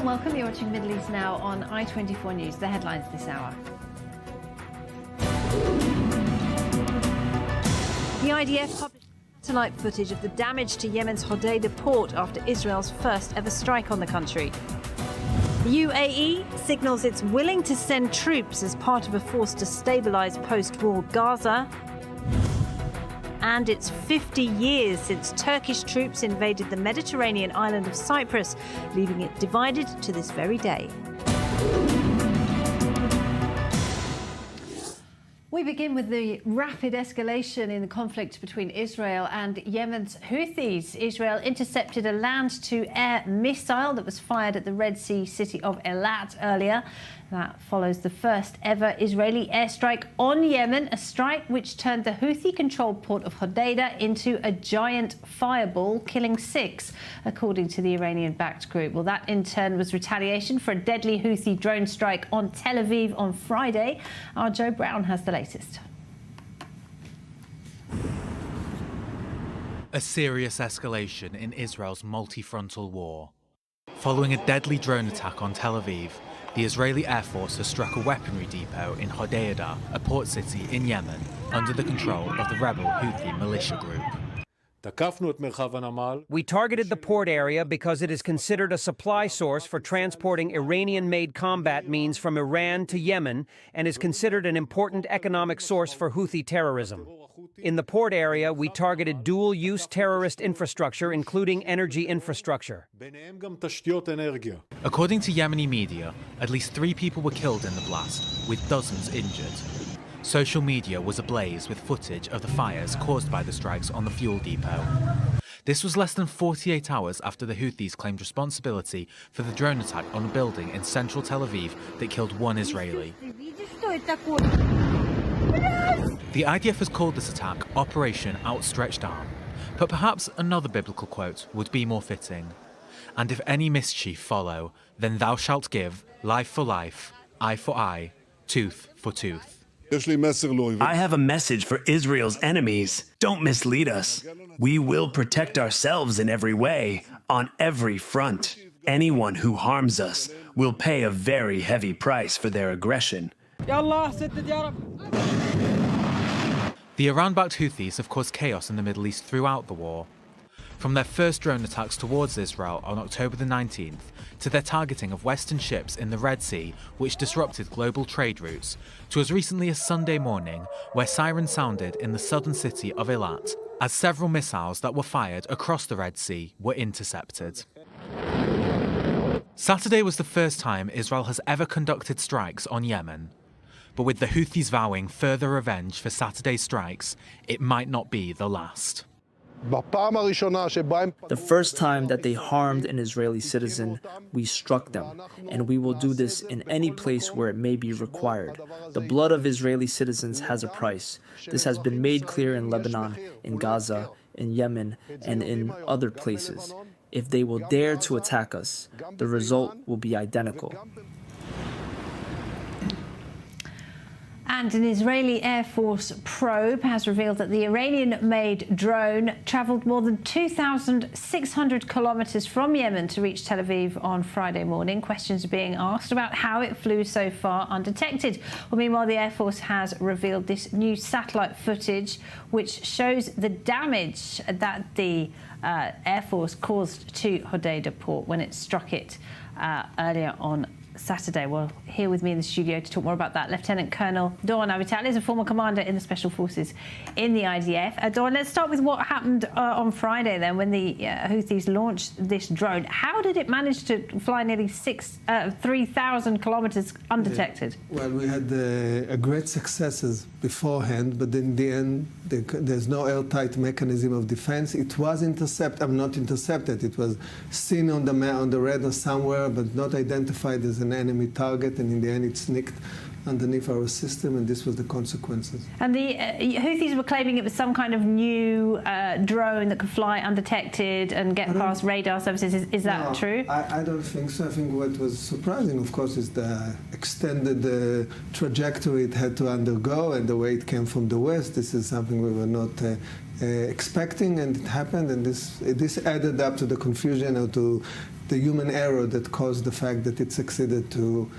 welcome. You're watching Middle East Now on I24 News. The headlines this hour. The IDF published satellite footage of the damage to Yemen's Hodeidah port after Israel's first ever strike on the country. The UAE signals it's willing to send troops as part of a force to stabilize post-war Gaza. And it's 50 years since Turkish troops invaded the Mediterranean island of Cyprus, leaving it divided to this very day. We begin with the rapid escalation in the conflict between Israel and Yemen's Houthis. Israel intercepted a land-to-air missile that was fired at the Red Sea city of Eilat earlier. That follows the first ever Israeli airstrike on Yemen, a strike which turned the Houthi-controlled port of Hodeidah into a giant fireball, killing 6, according to the Iranian-backed group. Well, that in turn was retaliation for a deadly Houthi drone strike on Tel Aviv on Friday. Our Joe Brown has the latest. A serious escalation in Israel's multi-frontal war. Following a deadly drone attack on Tel Aviv, the Israeli Air Force has struck a weaponry depot in Hodeidah, a port city in Yemen, under the control of the rebel Houthi militia group. We targeted the port area because it is considered a supply source for transporting Iranian-made combat means from Iran to Yemen and is considered an important economic source for Houthi terrorism. In the port area, we targeted dual-use terrorist infrastructure, including energy infrastructure. According to Yemeni media, at least 3 people were killed in the blast, with dozens injured. Social media was ablaze with footage of the fires caused by the strikes on the fuel depot. This was less than 48 hours after the Houthis claimed responsibility for the drone attack on a building in central Tel Aviv that killed 1 Israeli. The IDF has called this attack Operation Outstretched Arm, but perhaps another biblical quote would be more fitting. And if any mischief follow, then thou shalt give life for life, eye for eye, tooth for tooth. I have a message for Israel's enemies. Don't mislead us. We will protect ourselves in every way, on every front. Anyone who harms us will pay a very heavy price for their aggression. The Iran-backed Houthis have caused chaos in the Middle East throughout the war. From their first drone attacks towards Israel on October the 19th, to their targeting of Western ships in the Red Sea, which disrupted global trade routes, to as recently as Sunday morning, where sirens sounded in the southern city of Eilat, as several missiles that were fired across the Red Sea were intercepted. Saturday was the first time Israel has ever conducted strikes on Yemen. But with the Houthis vowing further revenge for Saturday's strikes, it might not be the last. The first time that they harmed an Israeli citizen, we struck them, and we will do this in any place where it may be required. The blood of Israeli citizens has a price. This has been made clear in Lebanon, in Gaza, in Yemen, and in other places. If they will dare to attack us, the result will be identical. And an Israeli Air Force probe has revealed that the Iranian-made drone travelled more than 2,600 kilometres from Yemen to reach Tel Aviv on Friday morning. Questions are being asked about how it flew so far undetected. Well, meanwhile, the Air Force has revealed this new satellite footage which shows the damage that the Air Force caused to Hodeidah port when it struck it earlier on Saturday. Well, here with me in the studio to talk more about that, Lieutenant Colonel Doron Avital is a former commander in the Special Forces in the IDF. Doron, let's start with what happened on Friday then when the Houthis launched this drone. How did it manage to fly nearly 3,000 kilometres undetected? Well, we had great successes beforehand, but in the end, there's no airtight mechanism of defense. It was not intercepted. It was seen on the radar somewhere, but not identified as an enemy target, and in the end it sneaked underneath our system, and this was the consequences. And the Houthis were claiming it was some kind of new drone that could fly undetected and get past radar services. Is that true? I don't think so. I think what was surprising, of course, is the extended trajectory it had to undergo and the way it came from the west. This is something we were not expecting, and it happened, and this added up to the confusion or to the human error that caused the fact that it succeeded to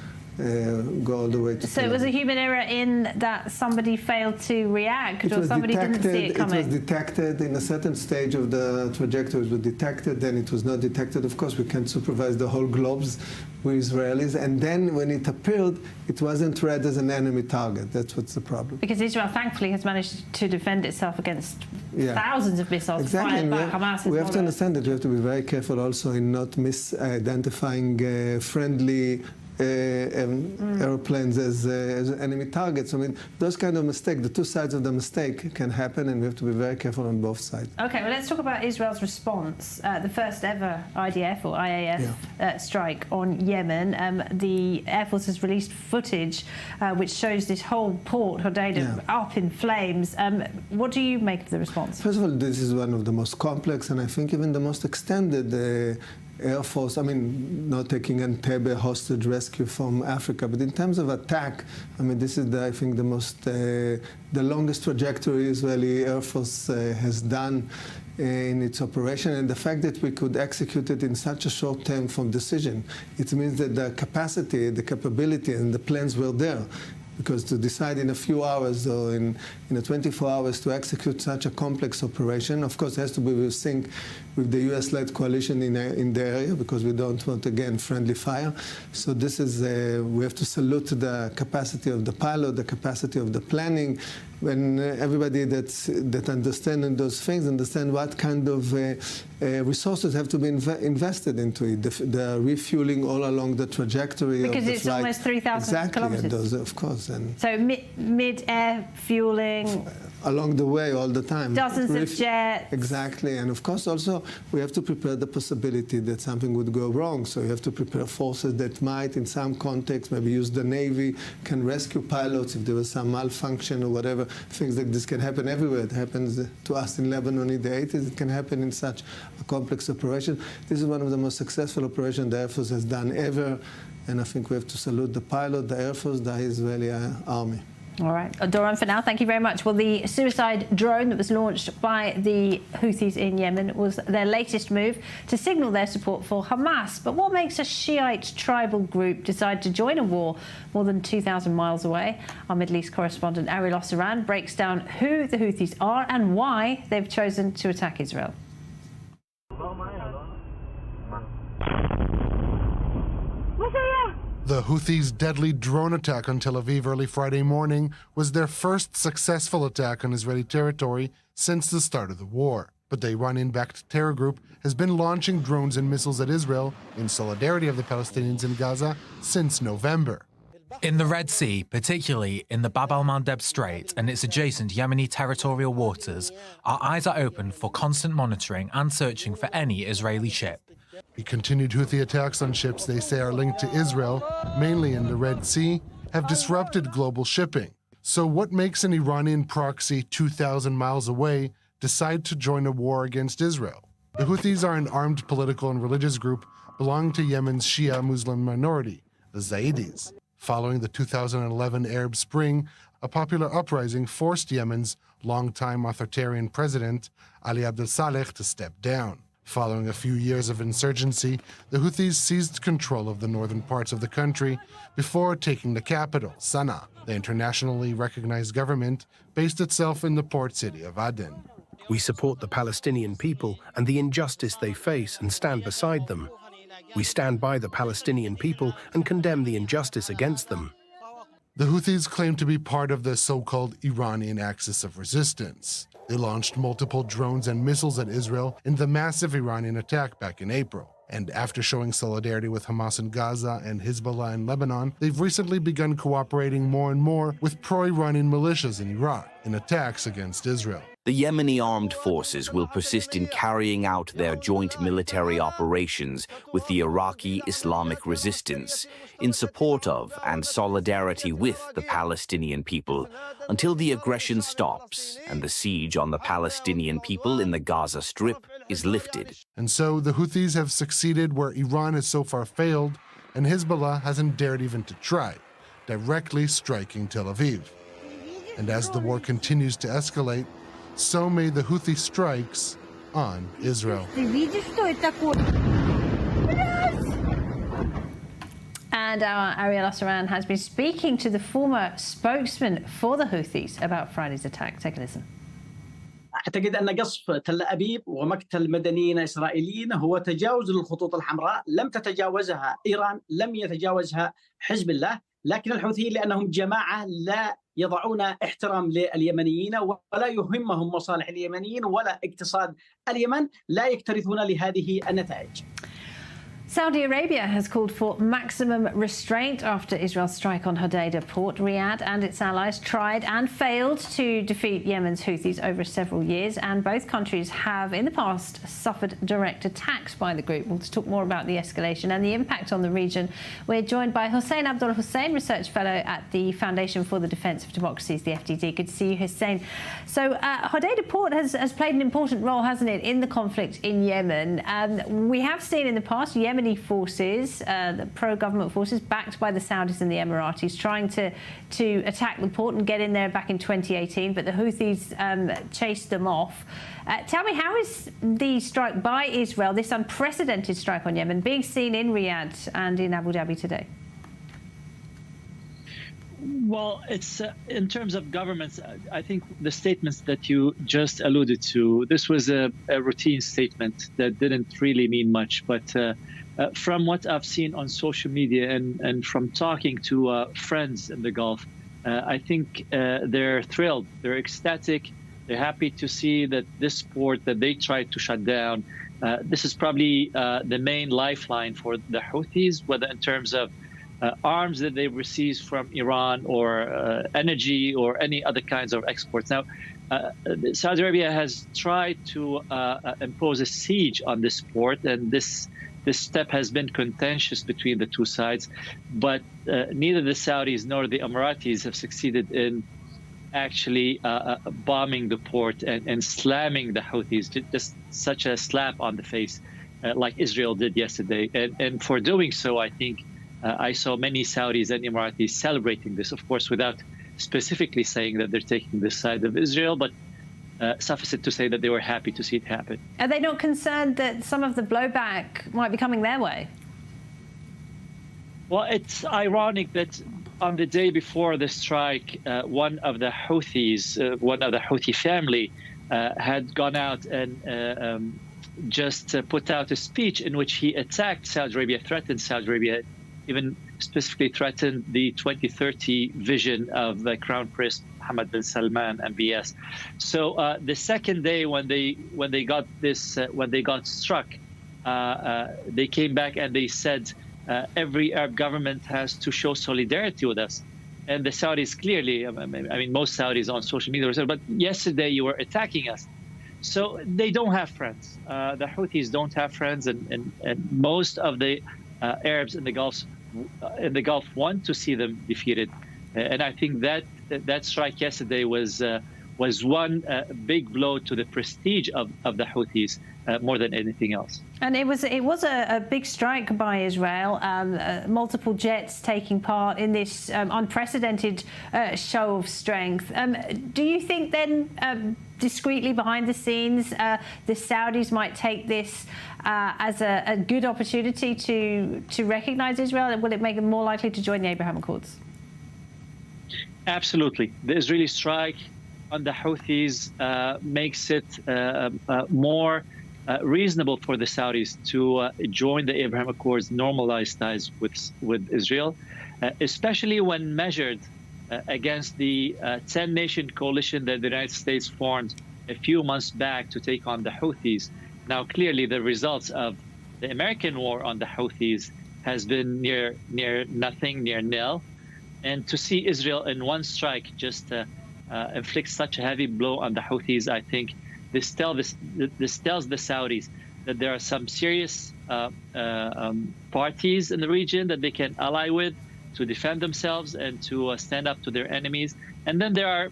go all the way to. So it was a human error in that somebody failed to react, or somebody didn't see it coming? It was detected in a certain stage of the trajectory. It was detected, then it was not detected. Of course, we can't supervise the whole globes with Israelis. And then when it appeared, it wasn't read as an enemy target. That's what's the problem. Because Israel, thankfully, has managed to defend itself against thousands of missiles fired by Hamas. We have to understand that we have to be very careful also in not misidentifying friendly airplanes as enemy targets. I mean, those kind of mistakes, the two sides of the mistake can happen, and we have to be very careful on both sides. Okay, well, let's talk about Israel's response. The first ever IDF or IAF strike on Yemen. The Air Force has released footage which shows this whole port, Hodeidah, up in flames. What do you make of the response? First of all, this is one of the most complex and I think even the most extended Air Force, I mean, not taking Entebbe hostage rescue from Africa, but in terms of attack, I mean, this is, I think, the longest trajectory Israeli Air Force has done in its operation, and the fact that we could execute it in such a short time from decision, it means that the capacity, the capability, and the plans were there. Because to decide in a few hours or in 24 hours to execute such a complex operation, of course, it has to be in sync with the US-led coalition in the area, because we don't want, again, friendly fire. So this is, we have to salute the capacity of the pilot, the capacity of the planning, when everybody that understands those things understand what kind of resources have to be invested into it. The refueling all along the trajectory because of the it's flight. Almost 3,000 kilometers. Exactly, those, of course. And so mid-air fueling. Along the way, all the time. Dozens of jets. Exactly, and of course also we have to prepare the possibility that something would go wrong. So you have to prepare forces that might, in some context, maybe use the Navy, can rescue pilots if there was some malfunction or whatever. Things like this can happen everywhere. It happens to us in Lebanon in the 80s. It can happen in such a complex operation. This is one of the most successful operations the Air Force has done ever, and I think we have to salute the pilot, the Air Force, the Israeli Army. All right. Doron, for now, thank you very much. Well, the suicide drone that was launched by the Houthis in Yemen was their latest move to signal their support for Hamas. But what makes a Shiite tribal group decide to join a war more than 2,000 miles away? Our Middle East correspondent Ariel Osseran breaks down who the Houthis are and why they've chosen to attack Israel. The Houthis' deadly drone attack on Tel Aviv early Friday morning was their first successful attack on Israeli territory since the start of the war. But the Iranian-backed terror group has been launching drones and missiles at Israel in solidarity of the Palestinians in Gaza since November. In the Red Sea, particularly in the Bab al-Mandeb Strait and its adjacent Yemeni territorial waters, our eyes are open for constant monitoring and searching for any Israeli ship. The continued Houthi attacks on ships they say are linked to Israel, mainly in the Red Sea, have disrupted global shipping. So what makes an Iranian proxy 2,000 miles away decide to join a war against Israel? The Houthis are an armed political and religious group belonging to Yemen's Shia Muslim minority, the Zaydis. Following the 2011 Arab Spring, a popular uprising forced Yemen's longtime authoritarian president, Ali Abdel Saleh, to step down. Following a few years of insurgency, the Houthis seized control of the northern parts of the country before taking the capital, Sana'a. The internationally recognized government based itself in the port city of Aden. We support the Palestinian people and the injustice they face and stand beside them. We stand by the Palestinian people and condemn the injustice against them. The Houthis claim to be part of the so-called Iranian Axis of Resistance. They launched multiple drones and missiles at Israel in the massive Iranian attack back in April. And after showing solidarity with Hamas in Gaza and Hezbollah in Lebanon, they've recently begun cooperating more and more with pro-Iranian militias in Iraq in attacks against Israel. The Yemeni armed forces will persist in carrying out their joint military operations with the Iraqi Islamic resistance in support of and solidarity with the Palestinian people until the aggression stops and the siege on the Palestinian people in the Gaza Strip is lifted. And so the Houthis have succeeded where Iran has so far failed, and Hezbollah hasn't dared even to try, directly striking Tel Aviv. And as the war continues to escalate, so may the Houthi strikes on Israel. And our Ariel Osseran has been speaking to the former spokesman for the Houthis about Friday's attack. Take a listen. أعتقد أن قصف تل أبيب ومقتل مدنيين إسرائيليين هو تجاوز للخطوط الحمراء لم تتجاوزها إيران، لم يتجاوزها حزب الله، لكن الحوثيين لأنهم جماعة لا يضعون احترام لليمنيين ولا يهمهم مصالح اليمنيين ولا اقتصاد اليمن، لا يكترثون لهذه النتائج. Saudi Arabia has called for maximum restraint after Israel's strike on Hodeidah port. Riyadh and its allies tried and failed to defeat Yemen's Houthis over several years, and both countries have in the past suffered direct attacks by the group. Well, to talk more about the escalation and the impact on the region, we're joined by Hossein Abdul Hussein, Research Fellow at the Foundation for the Defence of Democracies, the FDD. Good to see you, Hussein. So Hodeidah port has played an important role, hasn't it, in the conflict in Yemen. We have seen in the past Yemeni forces, the pro-government forces backed by the Saudis and the Emiratis, trying to attack the port and get in there back in 2018, but the Houthis chased them off. Tell me, how is the strike by Israel, this unprecedented strike on Yemen, being seen in Riyadh and in Abu Dhabi today? Well, it's in terms of governments, I think the statements that you just alluded to, this was a routine statement that didn't really mean much. But from what I've seen on social media and from talking to friends in the Gulf, I think they're thrilled, they're ecstatic, they're happy to see that this port that they tried to shut down, this is probably the main lifeline for the Houthis, whether in terms of arms that they receive from Iran or energy or any other kinds of exports. Now, Saudi Arabia has tried to impose a siege on this port, and this step has been contentious between the two sides. But neither the Saudis nor the Emiratis have succeeded in actually bombing the port and slamming the Houthis, just such a slap on the face like Israel did yesterday. And for doing so, I think I saw many Saudis and Emiratis celebrating this, of course, without specifically saying that they're taking the side of Israel, but suffice it to say that they were happy to see it happen. Are they not concerned that some of the blowback might be coming their way? Well, it's ironic that on the day before the strike, one of the Houthis, one of the Houthi family, had gone out and just put out a speech in which he attacked Saudi Arabia, threatened Saudi Arabia, even specifically threatened the 2030 vision of the Crown Prince Mohammed bin Salman MBS. So the second day when they got this, when they got struck, they came back and they said every Arab government has to show solidarity with us. And the Saudis clearly, I mean, most Saudis on social media said, but yesterday you were attacking us. So they don't have friends. The Houthis don't have friends, and most of the Arabs in the Gulf want to see them defeated, and I think that strike yesterday was one big blow to the prestige of the Houthis more than anything else. And it was a big strike by Israel. Multiple jets taking part in this unprecedented show of strength. Do you think then, discreetly behind the scenes, the Saudis might take this as a good opportunity to recognise Israel? Will it make them more likely to join the Abraham Accords? Absolutely. The Israeli strike on the Houthis makes it more reasonable for the Saudis to join the Abraham Accords, normalize ties with Israel, especially when measured against the 10-nation coalition that the United States formed a few months back to take on the Houthis. Now, clearly, the results of The American war on the Houthis has been near nothing, near nil. And to see Israel in one strike just inflict such a heavy blow on the Houthis, I think this tells the Saudis that there are some serious parties in the region that they can ally with to defend themselves and to stand up to their enemies. And then there are,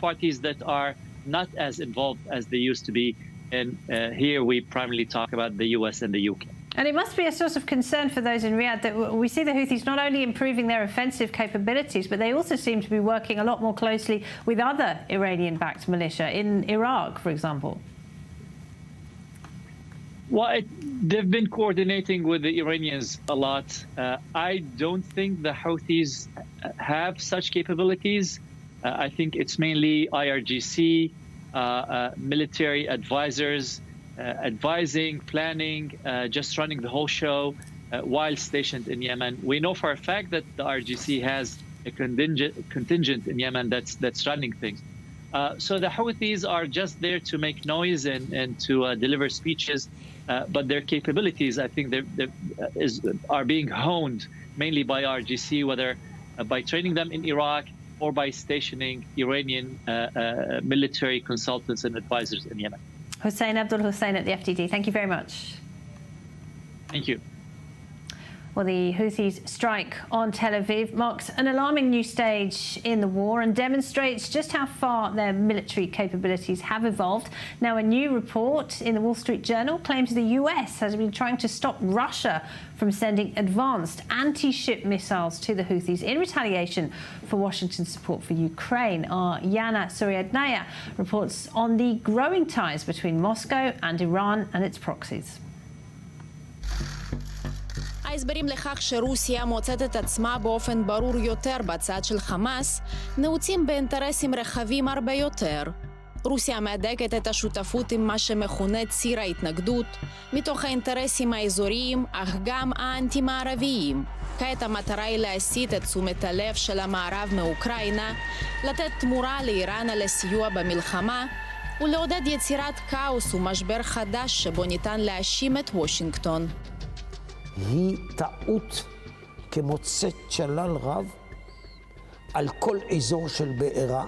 parties that are not as involved as they used to be. And here we primarily talk about the US and the UK. And it must be a source of concern for those in Riyadh that we see the Houthis not only improving their offensive capabilities, but they also seem to be working a lot more closely with other Iranian-backed militia in Iraq, for example. Well, they've been coordinating with the Iranians a lot. I don't think the Houthis have such capabilities. I think it's mainly IRGC, military advisors, advising, planning, just running the whole show while stationed in Yemen. We know for a fact that the RGC has a contingent in Yemen that's running things. So the Houthis are just there to make noise and to deliver speeches, but their capabilities, I think, are being honed mainly by RGC, whether by training them in Iraq or by stationing Iranian military consultants and advisors in Yemen. Hussein Abdul Hussein at the FDD, thank you very much. Thank you. Well, the Houthis' strike on Tel Aviv marks an alarming new stage in the war and demonstrates just how far their military capabilities have evolved. Now, a new report in the Wall Street Journal claims the US has been trying to stop Russia from sending advanced anti-ship missiles to the Houthis in retaliation for Washington's support for Ukraine. Our Yana Suriadnaya reports on the growing ties between Moscow and Iran and its proxies. ההסברים לכך שרוסיה מוצאת את עצמה באופן ברור יותר בצד של חמאס נעוצים באינטרסים רחבים הרבה יותר. רוסיה מהדקת את השותפות עם מה שמכונה ציר ההתנגדות, מתוך האינטרסים האזוריים, אך גם האנטי-מערביים. כעת המטרה היא להסיט את תשומת הלב של המערב מאוקראינה, לתת תמורה לאיראן על הסיוע במלחמה, ולעודד יצירת כאוס ומשבר חדש שבו ניתן להאשים את וושינגטון. היא טעות כמוצאת שלל רב על כל אזור של בעירה,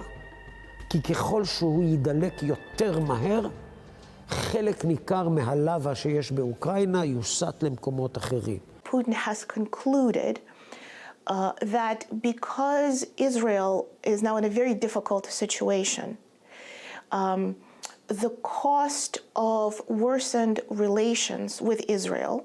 כי ככל שהוא ידלק יותר מהר, חלק ניכר מהלבה שיש באוקראינה יוסט למקומות אחרים. Putin has concluded that because Israel is now in a very difficult situation, the cost of worsened relations with Israel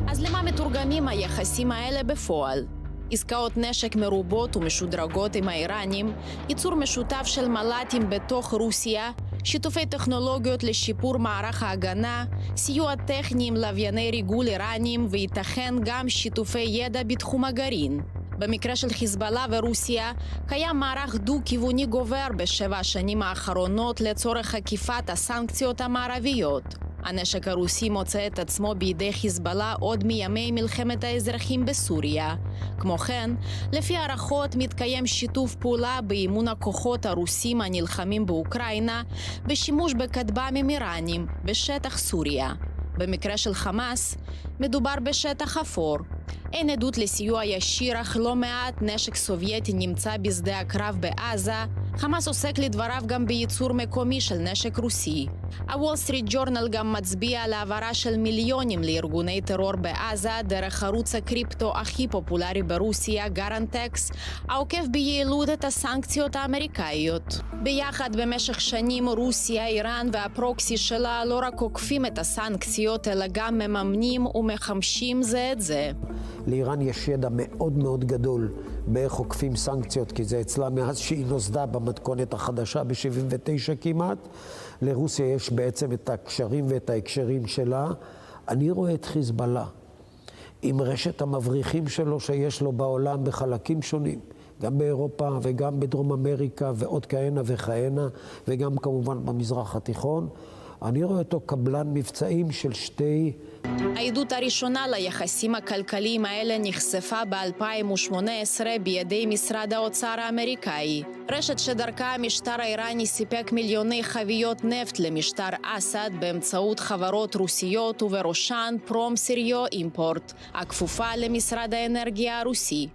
אז למה מתורגמים היחסים האלה בפועל? עסקאות נשק מרובות ומשודרגות עם האיראנים, ייצור משותף של מל"טים בתוך רוסיה, שיתופי טכנולוגיות לשיפור מערך ההגנה, סיוע טכני עם לווייני ריגול איראנים וייתכן גם שיתופי ידע בתחום הגרעין. במקרה של חיזבאללה ורוסיה, קיים מערך דו-כיווני גובר בשבע השנים האחרונות לצורך עקיפת הסנקציות המערביות. הנשק הרוסי מוצא את עצמו בידי חיזבאללה עוד מימי מלחמת האזרחים בסוריה. כמו כן, לפי הערכות מתקיים שיתוף פעולה באימון הכוחות הרוסים הנלחמים באוקראינה בשימוש בכטב"מים איראנים בשטח סוריה. במקרה של חמאס, מדובר בשטח אפור. אין עדות לסיוע ישיר, אך לא מעט נשק סובייטי נמצא בשדה הקרב בעזה. חמאס עוסק לדבריו גם בייצור מקומי של נשק רוסי. הוול סטריט ג'ורנל גם מצביע על העברה של מיליונים לארגוני טרור בעזה דרך ערוץ הקריפטו הכי פופולרי ברוסיה, גרנטקס, העוקף ביעילות את הסנקציות האמריקאיות. ביחד במשך שנים רוסיה, איראן והפרוקסי שלה לא רק עוקפים את הסנקציות, אלא גם מממנים ומחמשים זה את זה. לאיראן יש ידע מאוד מאוד גדול באיך עוקפים סנקציות, כי זה אצלה מאז שהיא נוסדה במתכונת החדשה ב-79 כמעט. לרוסיה יש בעצם את הקשרים ואת ההקשרים שלה. אני רואה את חיזבאללה עם רשת המבריחים שלו שיש לו בעולם בחלקים שונים, גם באירופה וגם בדרום אמריקה ועוד כהנה וכהנה, וגם כמובן במזרח התיכון. אני רואה אותו קבלן מבצעים של שתי... העדות הראשונה ליחסים הכלכליים האלה נחשפה ב-2018 בידי משרד האוצר האמריקאי. רשת שדרכה המשטר האיראני סיפק מיליוני חביות נפט למשטר אסד באמצעות חברות רוסיות ובראשן פרום סיריו אימפורט, הכפופה למשרד האנרגיה הרוסי.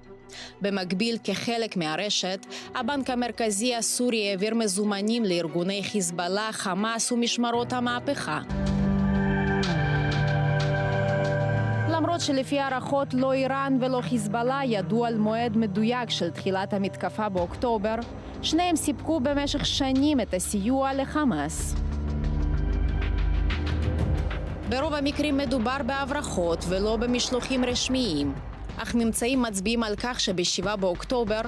במקביל, כחלק מהרשת, הבנק המרכזי הסורי העביר מזומנים לארגוני חיזבאללה, חמאס ומשמרות המהפכה. למרות שלפי הערכות לא איראן ולא חיזבאללה ידעו על מועד מדויק של תחילת המתקפה באוקטובר, שניהם סיפקו במשך שנים את הסיוע לחמאס. ברוב המקרים מדובר בהברחות ולא במשלוחים רשמיים, אך ממצאים מצביעים על כך שב-7 באוקטובר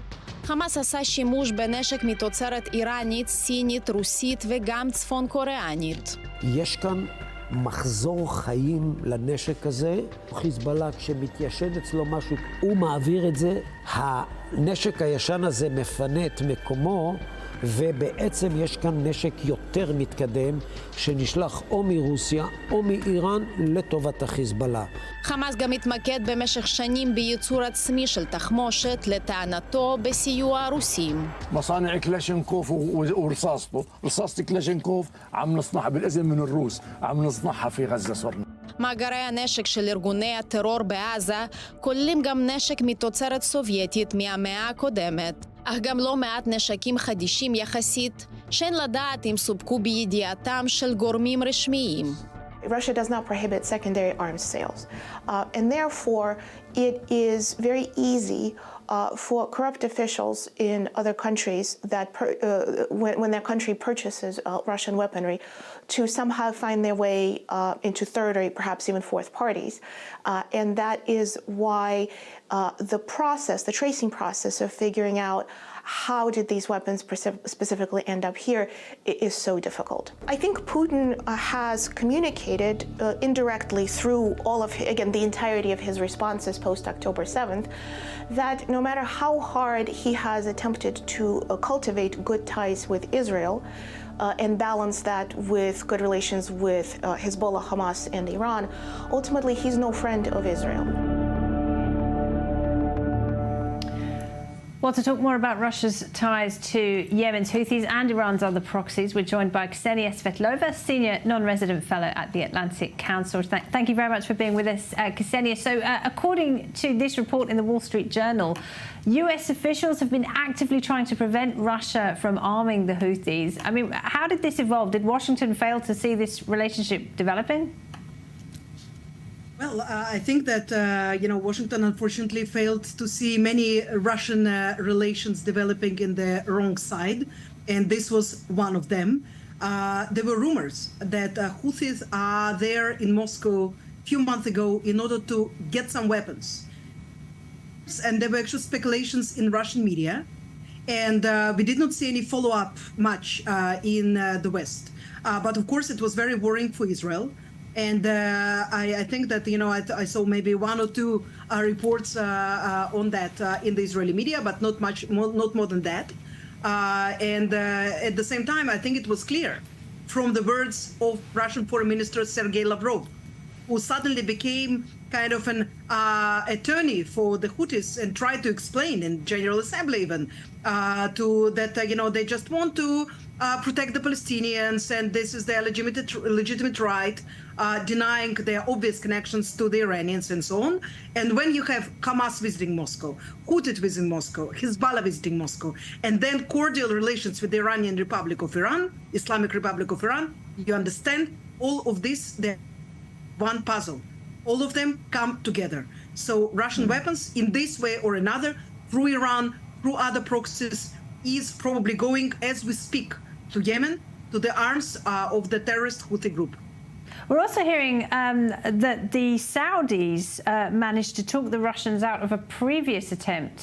חמאס עשה שימוש בנשק מתוצרת איראנית, סינית, רוסית וגם צפון קוריאנית. יש כאן מחזור חיים לנשק הזה. חיזבאללה, כשמתיישן אצלו משהו, הוא מעביר את זה. הנשק הישן הזה מפנה את מקומו, ובעצם יש כאן נשק יותר מתקדם שנשלח או מרוסיה או מאיראן לטובת החיזבאללה. חמאס גם התמקד במשך שנים בייצור עצמי של תחמושת, לטענתו בסיוע הרוסים. مصانع كلاشينكوف ورصاصته رصاصة كلاشينكوف عم نصنعها بالإذن من الروس عم نصنعها في غزة صرنا. מאגרי הנשק של ארגוני הטרור בעזה כוללים גם נשק מתוצרת סובייטית מהמאה הקודמת, אך גם לא מעט נשקים חדישים יחסית, שאין לדעת אם סופקו בידיעתם של גורמים רשמיים. Russia does not prohibit secondary arms sales, and therefore it is very easy for corrupt officials in other countries that when their country purchases Russian weaponry to somehow find their way into third or perhaps even fourth parties. And that is why the tracing process of figuring out how did these weapons specifically end up here is so difficult. I think Putin has communicated indirectly through all of, again, the entirety of his responses post-October 7th, that no matter how hard he has attempted to cultivate good ties with Israel and balance that with good relations with Hezbollah, Hamas, and Iran, ultimately he's no friend of Israel. Well, to talk more about Russia's ties to Yemen's Houthis and Iran's other proxies, we're joined by Ksenia Svetlova, Senior Non-Resident Fellow at the Atlantic Council. Thank you very much for being with us, Ksenia. So, according to this report in the Wall Street Journal, US officials have been actively trying to prevent Russia from arming the Houthis. I mean, how did this evolve? Did Washington fail to see this relationship developing? Well, I think that, Washington unfortunately failed to see many Russian relations developing in the wrong side, and this was one of them. There were rumors that Houthis are there in Moscow a few months ago in order to get some weapons. And there were actual speculations in Russian media, and we did not see any follow-up much in the West. But of course, it was very worrying for Israel. And I think that, I saw maybe one or two reports on that in the Israeli media, but not more than that. And at the same time, I think it was clear from the words of Russian Foreign Minister Sergei Lavrov, who suddenly became kind of an attorney for the Houthis and tried to explain in General Assembly even that they just want to protect the Palestinians, and this is their legitimate right, denying their obvious connections to the Iranians and so on. And when you have Hamas visiting Moscow, Houthi visiting Moscow, Hezbollah visiting Moscow, and then cordial relations with the Iranian Republic of Iran, Islamic Republic of Iran, you understand all of this, they're one puzzle. All of them come together. So Russian weapons in this way or another, through Iran, through other proxies, is probably going, as we speak, to Yemen, to the arms of the terrorist Houthi group. We're also hearing that the Saudis managed to talk the Russians out of a previous attempt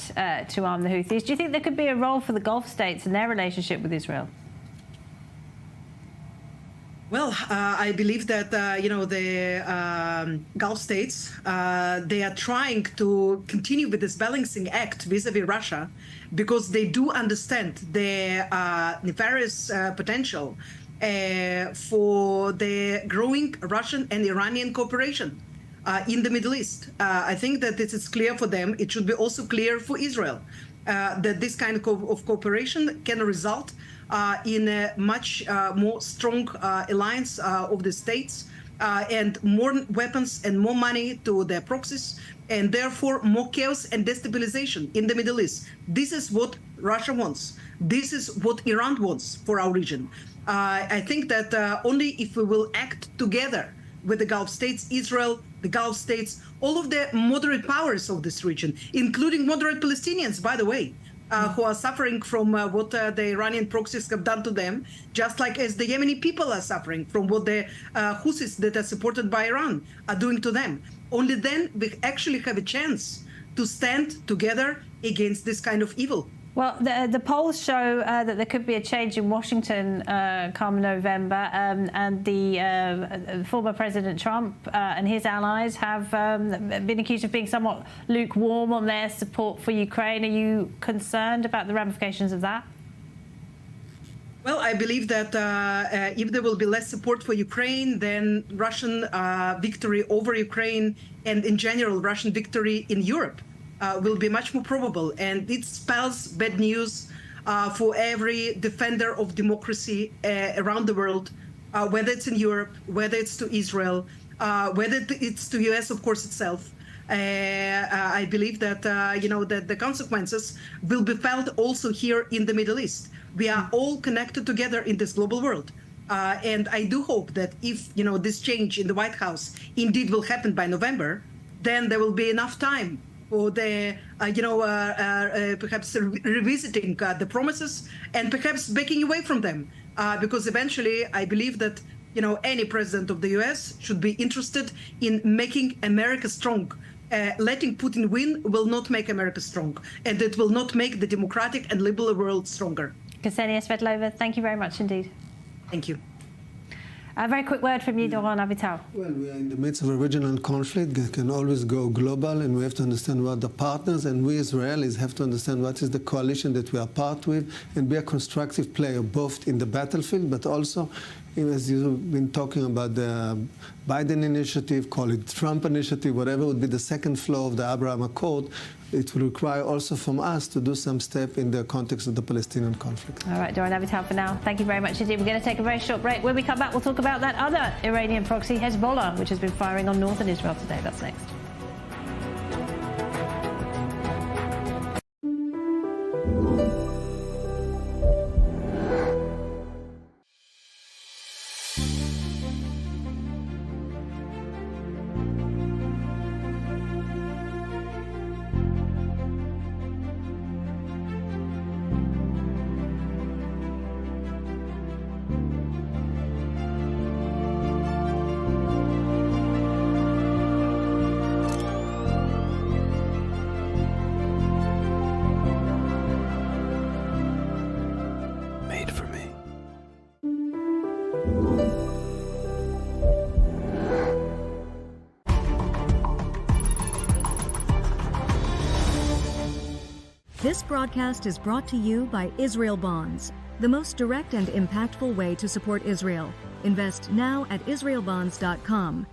to arm the Houthis. Do you think there could be a role for the Gulf states and their relationship with Israel? Well, I believe that, the Gulf states, they are trying to continue with this balancing act vis-a-vis Russia because they do understand their nefarious potential for the growing Russian and Iranian cooperation in the Middle East. I think that it is clear for them. It should be also clear for Israel that this kind of cooperation can result in a much more strong alliance of the states and more weapons and more money to their proxies, and therefore more chaos and destabilization in the Middle East. This is what Russia wants. This is what Iran wants for our region. I think that only if we will act together with the Gulf states, Israel, the Gulf states, all of the moderate powers of this region, including moderate Palestinians, by the way, who are suffering from what the Iranian proxies have done to them, just like as the Yemeni people are suffering from what the Houthis that are supported by Iran are doing to them. Only then we actually have a chance to stand together against this kind of evil. Well, the polls show that there could be a change in Washington come November, and the former President Trump and his allies have been accused of being somewhat lukewarm on their support for Ukraine. Are you concerned about the ramifications of that? Well, I believe that if there will be less support for Ukraine, then Russian victory over Ukraine and in general Russian victory in Europe will be much more probable, and it spells bad news for every defender of democracy around the world, whether it's in Europe, whether it's to Israel, whether it's to US, of course, itself. I believe that that the consequences will be felt also here in the Middle East. We are all connected together in this global world. And I do hope that if this change in the White House indeed will happen by November, then there will be enough time for the, perhaps revisiting the promises and perhaps backing away from them. Because eventually, I believe that, any president of the US should be interested in making America strong. Letting Putin win will not make America strong, and it will not make the democratic and liberal world stronger. Ksenia Svetlova, thank you very much indeed. Thank you. A very quick word from you, Doron Avital. Well, we are in the midst of a regional conflict. It can always go global, and we have to understand what the partners and we Israelis have to understand what is the coalition that we are part with and be a constructive player, both in the battlefield, but also, as you've been talking about the Biden initiative, call it Trump initiative, whatever would be the second floor of the Abraham Accord, it will require also from us to do some step in the context of the Palestinian conflict. All right, Doron Avital for now. Thank you very much indeed. We're going to take a very short break. When we come back, we'll talk about that other Iranian proxy, Hezbollah, which has been firing on northern Israel today. That's next. This broadcast is brought to you by Israel Bonds, the most direct and impactful way to support Israel. Invest now at israelbonds.com.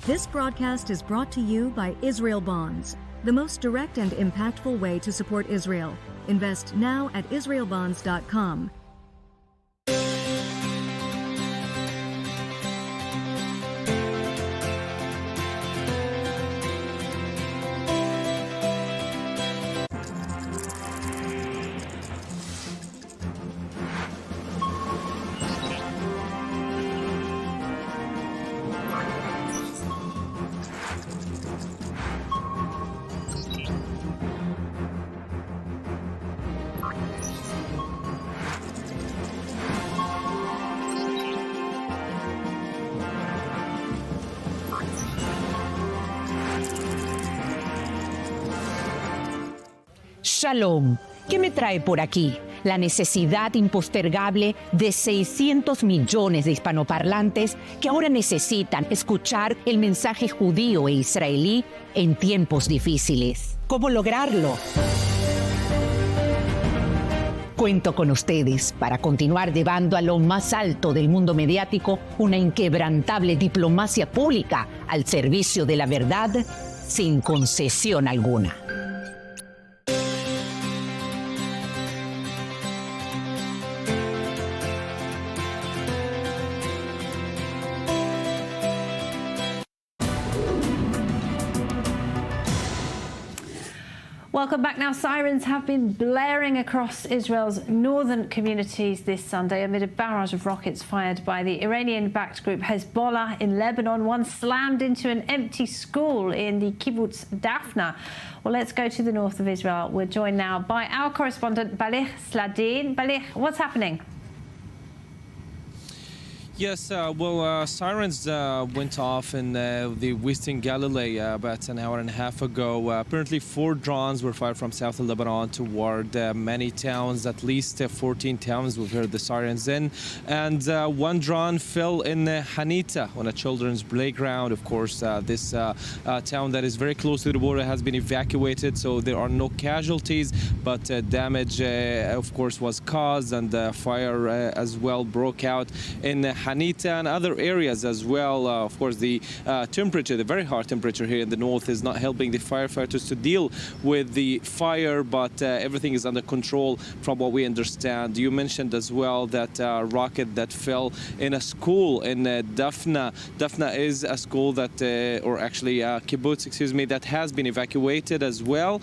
This broadcast is brought to you by Israel Bonds, the most direct and impactful way to support Israel. Invest now at israelbonds.com. Shalom. ¿Qué me trae por aquí? La necesidad impostergable de 600 millones de hispanoparlantes que ahora necesitan escuchar el mensaje judío e israelí en tiempos difíciles. ¿Cómo lograrlo? Cuento con ustedes para continuar llevando a lo más alto del mundo mediático una inquebrantable diplomacia pública al servicio de la verdad sin concesión alguna. Welcome back. Now, sirens have been blaring across Israel's northern communities this Sunday amid a barrage of rockets fired by the Iranian-backed group Hezbollah in Lebanon. One slammed into an empty school in the kibbutz Dafna. Well, let's go to the north of Israel. We're joined now by our correspondent, Balich Sladin. Balich, what's happening? Yes, sirens went off in the Western Galilee about an hour and a half ago. Apparently, 4 drones were fired from south of Lebanon toward many towns, at least 14 towns we've heard the sirens in. And 1 drone fell in Hanita on a children's playground. Of course, this town that is very close to the border has been evacuated, so there are no casualties, but damage, of course, was caused, and fire as well broke out in Hanita and other areas as well. Of course, the temperature, the very hot temperature here in the north is not helping the firefighters to deal with the fire, but everything is under control from what we understand. You mentioned as well that rocket that fell in a school in Dafna. Dafna is a school that, or actually kibbutz, excuse me, that has been evacuated as well.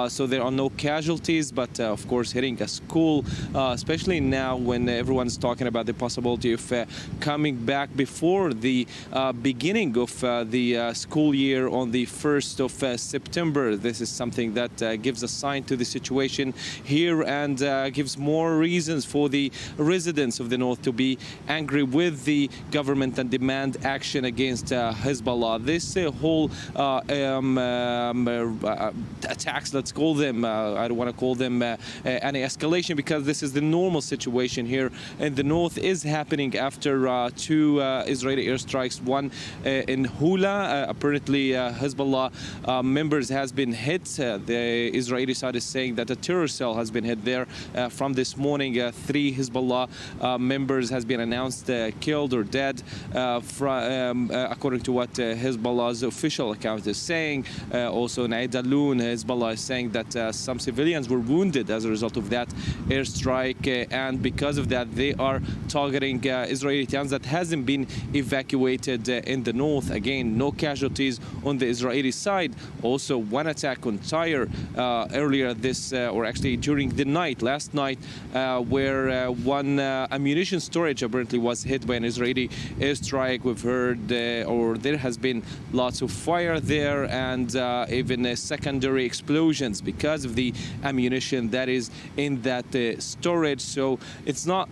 So there are no casualties, but of course hitting a school, especially now when everyone's talking about the possibility of coming back before the beginning of the school year on the 1st of September. This is something that gives a sign to the situation here and gives more reasons for the residents of the north to be angry with the government and demand action against Hezbollah. This whole attacks, let's call them, I don't want to call them an escalation, because this is the normal situation here in the north, is happening after 2 Israeli airstrikes, one in Hula. Apparently, Hezbollah members has been hit. The Israeli side is saying that a terror cell has been hit there. From this morning, 3 Hezbollah members has been announced killed or dead, according to what Hezbollah's official account is saying. Also in Aidalun, Hezbollah is saying that some civilians were wounded as a result of that airstrike, and because of that, they are targeting Israeli towns that hasn't been evacuated in the north. Again, no casualties on the Israeli side. Also, 1 attack on Tyre earlier this, or actually during the night, last night, where 1 ammunition storage apparently was hit by an Israeli airstrike. We've heard, or there has been lots of fire there, and even secondary explosions because of the ammunition that is in that storage. So it's not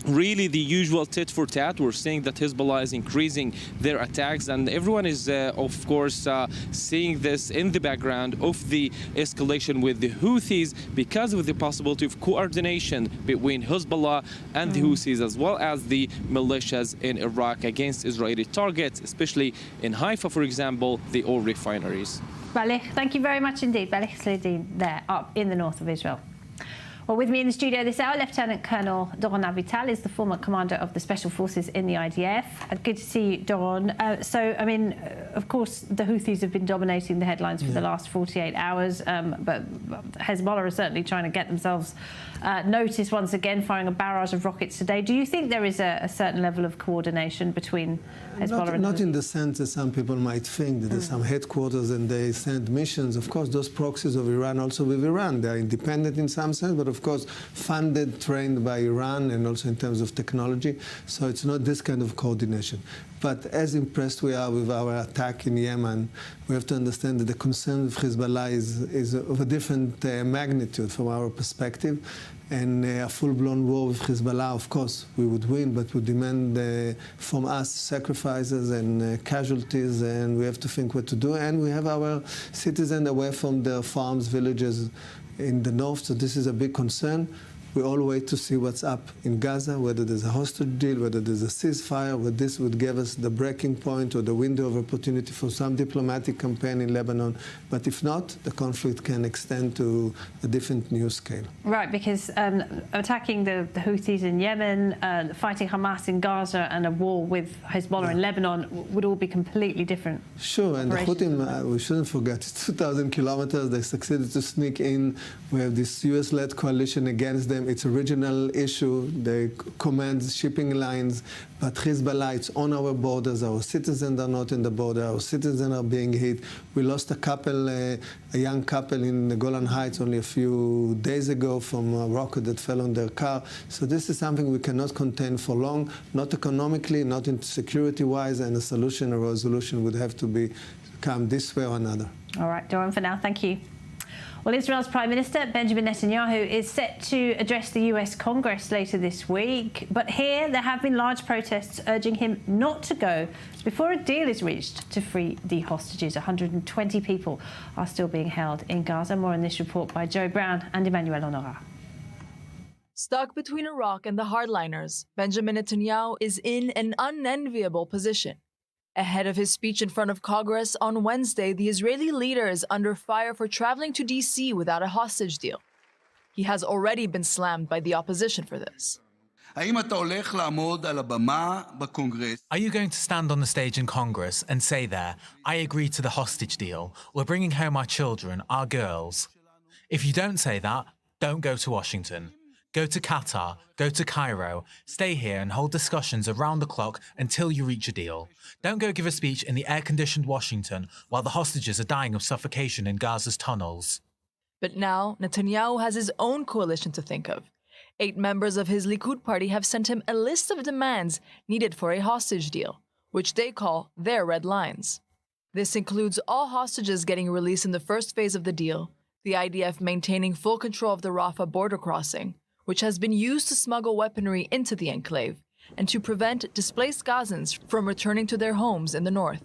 really the usual tit for tat. We're seeing that Hezbollah is increasing their attacks, and everyone is, of course, seeing this in the background of the escalation with the Houthis because of the possibility of coordination between Hezbollah and the Houthis, as well as the militias in Iraq against Israeli targets, especially in Haifa, for example, the oil refineries. Balich, thank you very much indeed. Balich Sladin there, up in the north of Israel. Well, with me in the studio this hour, Lieutenant Colonel Doron Avital is the former commander of the Special Forces in the IDF. Good to see you, Doron. So, I mean, of course, the Houthis have been dominating the headlines for the last 48 hours, but Hezbollah are certainly trying to get themselves noticed once again, firing a barrage of rockets today. Do you think there is a certain level of coordination between Hezbollah and Not in the sense that some people might think that there's some headquarters and they send missions. Of course, those proxies of Iran also with Iran. They are independent in some sense, but of course funded, trained by Iran, and also in terms of technology. So it's not this kind of coordination. But as impressed we are with our attack in Yemen, we have to understand that the concern with Hezbollah is of a different magnitude from our perspective. And a full-blown war with Hezbollah, of course, we would win, but would demand from us sacrifices and casualties, and we have to think what to do. And we have our citizens away from their farms, villages in the north, so this is a big concern. We all wait to see what's up in Gaza, whether there's a hostage deal, whether there's a ceasefire, whether this would give us the breaking point or the window of opportunity for some diplomatic campaign in Lebanon. But if not, the conflict can extend to a different new scale. Right, because attacking the Houthis in Yemen, fighting Hamas in Gaza, and a war with Hezbollah in Lebanon would all be completely different. Sure, and the Houthis, we shouldn't forget, it's 2,000 kilometers. They succeeded to sneak in. We have this US-led coalition against them. It's a regional issue. They command shipping lines, but Hezbollah, it's on our borders. Our citizens are not in the border. Our citizens are being hit. We lost a couple, a young couple in the Golan Heights only a few days ago from a rocket that fell on their car. So this is something we cannot contain for long, not economically, not security-wise, and a solution or resolution would have to come this way or another. All right, Doron, for now, thank you. Well, Israel's Prime Minister Benjamin Netanyahu is set to address the US Congress later this week. But here, there have been large protests urging him not to go before a deal is reached to free the hostages. 120 people are still being held in Gaza. More in this report by Joe Brown and Emmanuel Honora. Stuck between Iraq and the hardliners, Benjamin Netanyahu is in an unenviable position. Ahead of his speech in front of Congress on Wednesday, the Israeli leader is under fire for traveling to D.C. without a hostage deal. He has already been slammed by the opposition for this. Are you going to stand on the stage in Congress and say there, I agree to the hostage deal, we're bringing home our children, our girls? If you don't say that, don't go to Washington. Go to Qatar, go to Cairo, stay here and hold discussions around the clock until you reach a deal. Don't go give a speech in the air-conditioned Washington while the hostages are dying of suffocation in Gaza's tunnels. But now, Netanyahu has his own coalition to think of. 8 members of his Likud party have sent him a list of demands needed for a hostage deal, which they call their red lines. This includes all hostages getting released in the first phase of the deal, the IDF maintaining full control of the Rafah border crossing, which has been used to smuggle weaponry into the enclave, and to prevent displaced Gazans from returning to their homes in the north.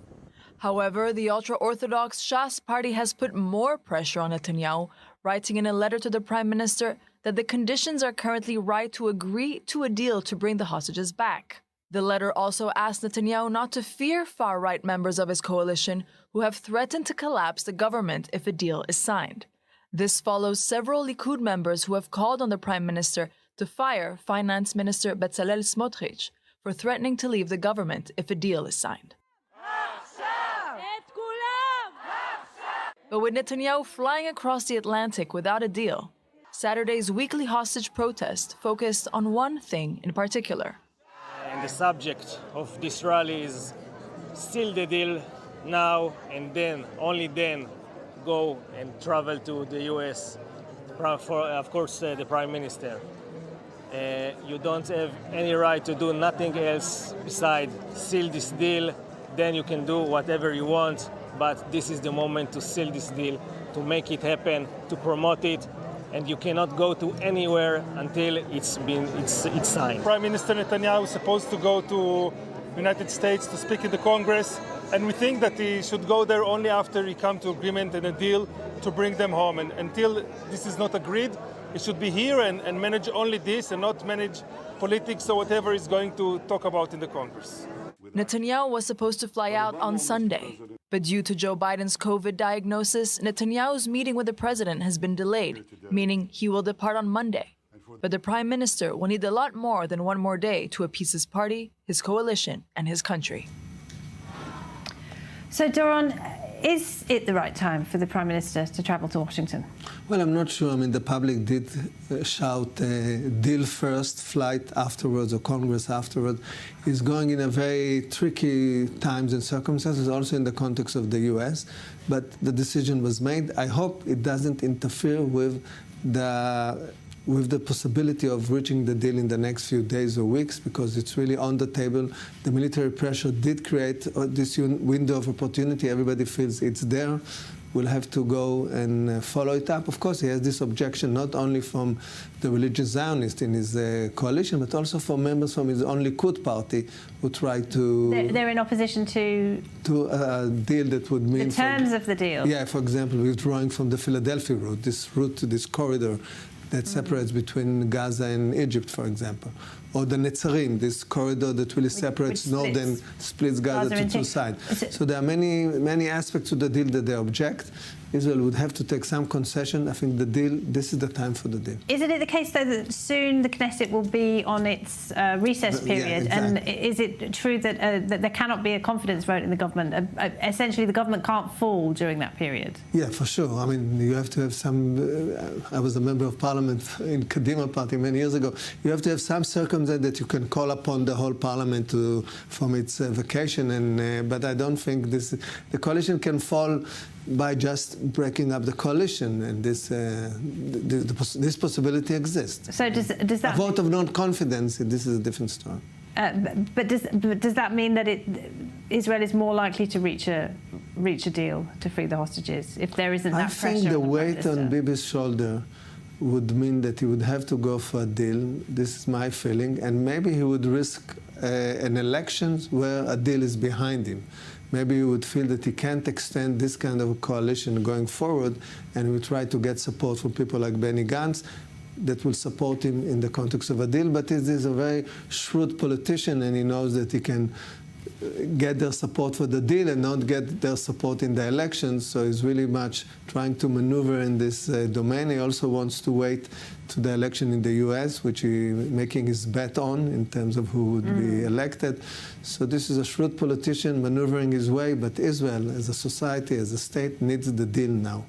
However, the ultra-Orthodox Shas party has put more pressure on Netanyahu, writing in a letter to the prime minister that the conditions are currently right to agree to a deal to bring the hostages back. The letter also asked Netanyahu not to fear far-right members of his coalition who have threatened to collapse the government if a deal is signed. This follows several Likud members who have called on the prime minister to fire Finance Minister Bezalel Smotrich for threatening to leave the government if a deal is signed. But with Netanyahu flying across the Atlantic without a deal, Saturday's weekly hostage protest focused on one thing in particular. And the subject of this rally is still the deal now and then, only then, go and travel to the US, for, of course, the Prime Minister. You don't have any right to do nothing else besides seal this deal, then you can do whatever you want, but this is the moment to seal this deal, to make it happen, to promote it, and you cannot go to anywhere until it's signed. Prime Minister Netanyahu is supposed to go to United States to speak in the Congress, and we think that he should go there only after he comes to agreement and a deal to bring them home. And until this is not agreed, he should be here and manage only this and not manage politics or whatever he's going to talk about in the Congress. Netanyahu was supposed to fly out on Sunday, but due to Joe Biden's COVID diagnosis, Netanyahu's meeting with the president has been delayed, meaning he will depart on Monday. But the prime minister will need a lot more than one more day to appease his party, his coalition, and his country. So, Doron, is it the right time for the Prime Minister to travel to Washington? Well, I'm not sure. I mean, the public did shout deal first, flight afterwards, or Congress afterwards. He's going in a very tricky times and circumstances, also in the context of the U.S., but the decision was made. I hope it doesn't interfere with the with the possibility of reaching the deal in the next few days or weeks, because it's really on the table. The military pressure did create this window of opportunity. Everybody feels it's there. We'll have to go and follow it up. Of course, he has this objection not only from the religious Zionists in his coalition, but also from members from his own Likud party who try to... They're in opposition to a deal that would mean... The terms of the deal. Yeah, for example, withdrawing from the Philadelphia route, this corridor that separates between Gaza and Egypt, for example. Or the Netzarim, this corridor that really separates splits Gaza to two sides. So there are many aspects to the deal that they object. Israel would have to take some concession. I think this is the time for the deal. Isn't it the case, though, that soon the Knesset will be on its recess period? Yeah, exactly. And is it true that there cannot be a confidence vote in the government? Essentially, the government can't fall during that period? Yeah, for sure. I mean, you have to have some... I was a member of parliament in Kadima party many years ago. You have to have some circumstance that you can call upon the whole parliament from its vacation. But I don't think the coalition can fall by just breaking up the coalition, and this possibility exists. So does that... A vote of non-confidence, this is a different story. But does that mean that Israel is more likely to reach a deal to free the hostages if there isn't that pressure? I think the on weight on Bibi's shoulder would mean that he would have to go for a deal. This is my feeling, and maybe he would risk an election where a deal is behind him. Maybe he would feel that he can't extend this kind of a coalition going forward, and we try to get support from people like Benny Gantz that will support him in the context of a deal. But he is a very shrewd politician, and he knows that he can get their support for the deal and not get their support in the elections. So he's really much trying to maneuver in this domain. He also wants to wait to the election in the US, which he's making his bet on in terms of who would be elected. So this is a shrewd politician maneuvering his way, but Israel as a society, as a state, needs the deal now.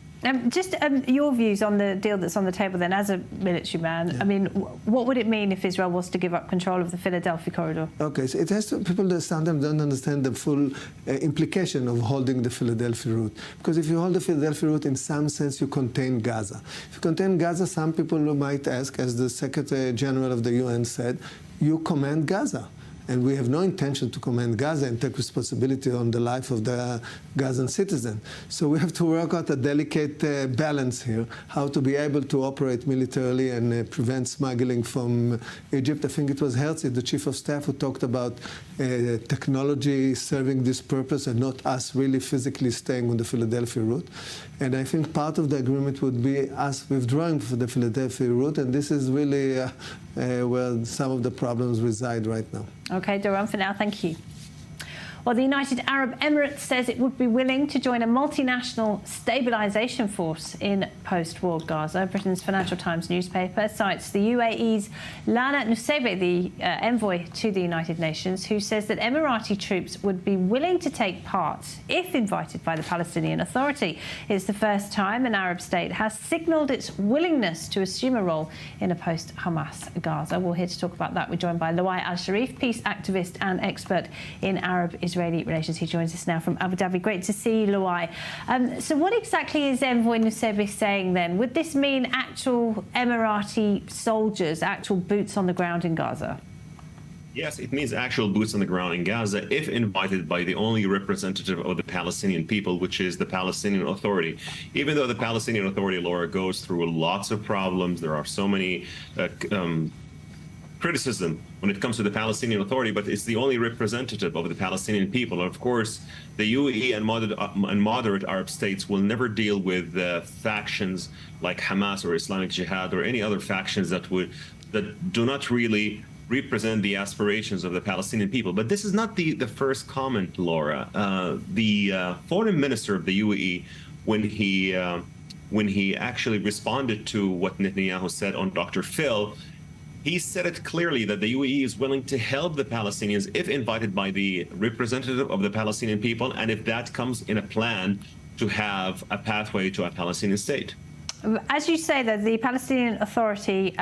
Just your views on the deal that's on the table then, as a military man. Yeah. I mean, what would it mean if Israel was to give up control of the Philadelphia corridor? Okay, so it has to, people that sometimes don't understand the full implication of holding the Philadelphia route. Because if you hold the Philadelphia route, in some sense, you contain Gaza. If you contain Gaza, some people might ask, as the Secretary General of the UN said, you command Gaza. And we have no intention to command Gaza and take responsibility on the life of the Gazan citizen. So we have to work out a delicate balance here, how to be able to operate militarily and prevent smuggling from Egypt. I think it was Herzl, the chief of staff, who talked about technology serving this purpose and not us really physically staying on the Philadelphia route. And I think part of the agreement would be us withdrawing from the Philadelphia route, and this is really where some of the problems reside right now. Okay, Doron, for now, thank you. Well, the United Arab Emirates says it would be willing to join a multinational stabilization force in post-war Gaza. Britain's Financial Times newspaper cites the UAE's Lana Nusseibeh, the envoy to the United Nations, who says that Emirati troops would be willing to take part if invited by the Palestinian Authority. It's the first time an Arab state has signalled its willingness to assume a role in a post-Hamas Gaza. We're here to talk about that. We're joined by Luai Al-Sharif, peace activist and expert in Arab-Israeli relations. He joins us now from Abu Dhabi. Great to see you, Luai. So what exactly is Envoy Nusseibeh saying then? Would this mean actual Emirati soldiers, actual boots on the ground in Gaza? Yes, it means actual boots on the ground in Gaza if invited by the only representative of the Palestinian people, which is the Palestinian Authority. Even though the Palestinian Authority, Laura, goes through lots of problems, there are so many criticism when it comes to the Palestinian Authority, but it's the only representative of the Palestinian people. And of course, the UAE and moderate Arab states will never deal with factions like Hamas or Islamic Jihad or any other factions that do not really represent the aspirations of the Palestinian people. But this is not the first comment, Laura. The foreign minister of the UAE, when he actually responded to what Netanyahu said on Dr. Phil, he said it clearly that the UAE is willing to help the Palestinians if invited by the representative of the Palestinian people, and if that comes in a plan to have a pathway to a Palestinian state. As you say, though, the Palestinian Authority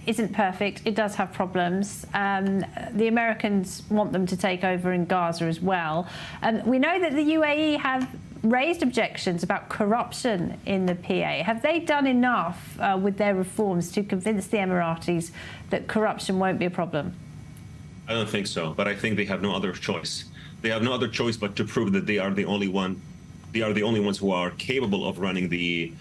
isn't perfect. It does have problems. The Americans want them to take over in Gaza as well. We know that the UAE have raised objections about corruption in the PA. Have they done enough with their reforms to convince the Emiratis that corruption won't be a problem? I don't think so, but I think they have no other choice. They have no other choice but to prove that they are the only one. They are the only ones who are capable of running the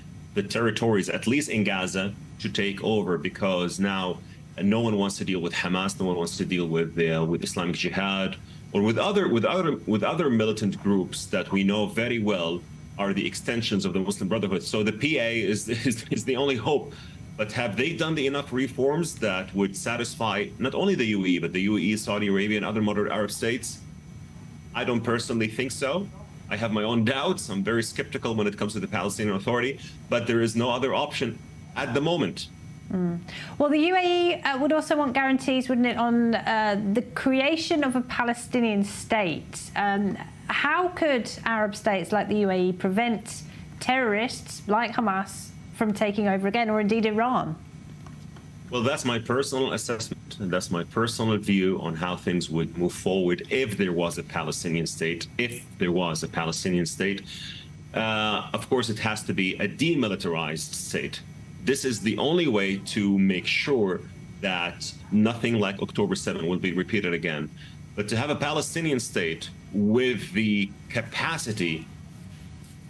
territories, at least in Gaza, to take over, because now no one wants to deal with Hamas, no one wants to deal with Islamic Jihad or with other militant groups that we know very well are the extensions of the Muslim Brotherhood. So the PA is the only hope. But have they done enough reforms that would satisfy not only the UAE, but the UAE, Saudi Arabia, and other moderate Arab states? I don't personally think so. I have my own doubts. I'm very skeptical when it comes to the Palestinian Authority, but there is no other option at the moment. Well, the UAE would also want guarantees, wouldn't it, on the creation of a Palestinian state. How could Arab states like the UAE prevent terrorists like Hamas from taking over again, or indeed Iran? Well, that's my personal assessment, and that's my personal view on how things would move forward if there was a Palestinian state. Of course, it has to be a demilitarized state. This is the only way to make sure that nothing like October 7 will be repeated again. But to have a Palestinian state with the capacity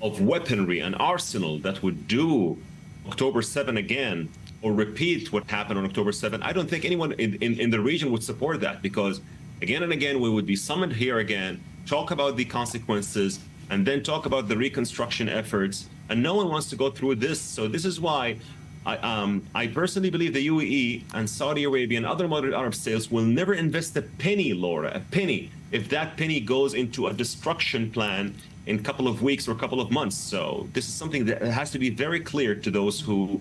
of weaponry and arsenal that would do October 7 again, or repeat what happened on October 7, I don't think anyone in the region would support that, because again and again we would be summoned here again, talk about the consequences, and then talk about the reconstruction efforts, and no one wants to go through this. So this is why I personally believe the UAE and Saudi Arabia and other moderate Arab states will never invest a penny, Laura, a penny, if that penny goes into a destruction plan in a couple of weeks or a couple of months. So this is something that has to be very clear to those who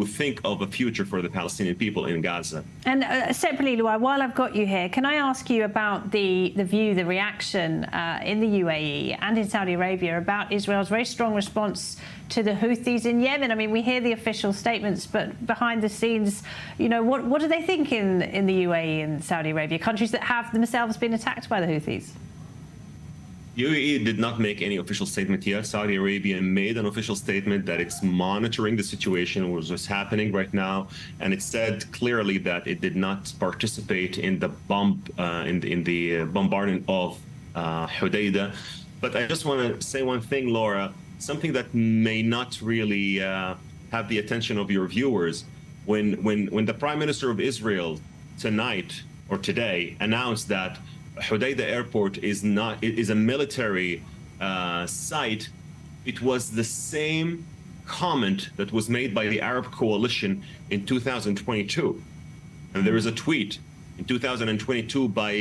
think of a future for the Palestinian people in Gaza. And separately, Luai, while I've got you here, can I ask you about the reaction in the UAE and in Saudi Arabia about Israel's very strong response to the Houthis in Yemen? I mean, we hear the official statements, but behind the scenes, you know, what do they think in the UAE and Saudi Arabia, countries that have themselves been attacked by the Houthis? UAE did not make any official statement yet. Saudi Arabia made an official statement that it's monitoring the situation, what's happening right now, and it said clearly that it did not participate in the bombardment of Hudaydah. But I just want to say one thing, Laura, something that may not really have the attention of your viewers. When the Prime Minister of Israel tonight or today announced that Hudaydah Airport is a military site, it was the same comment that was made by the Arab coalition in 2022. And there is a tweet in 2022 by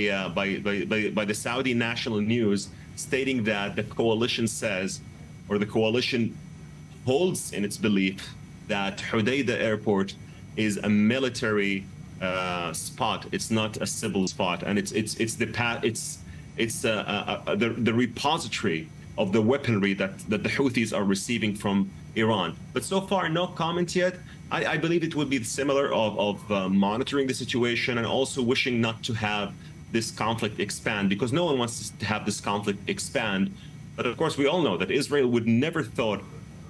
the Saudi national news stating that the coalition says, or the coalition holds in its belief, that Hudaydah Airport is a military spot. It's not a civil spot, and it's the repository of the weaponry that the Houthis are receiving from Iran. But so far, no comment yet. I believe it would be similar of monitoring the situation and also wishing not to have this conflict expand, because no one wants to have this conflict expand. But of course, we all know that Israel would never thought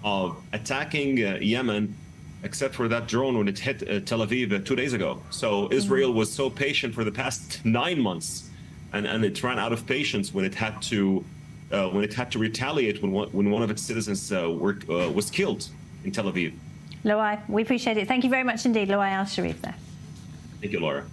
of attacking Yemen except for that drone when it hit Tel Aviv 2 days ago. So Israel was so patient for the past 9 months, and it ran out of patience when it had to retaliate when one of its citizens was killed in Tel Aviv. Luai, we appreciate it. Thank you very much indeed, Luai Al-Sharif there. Thank you, Laura.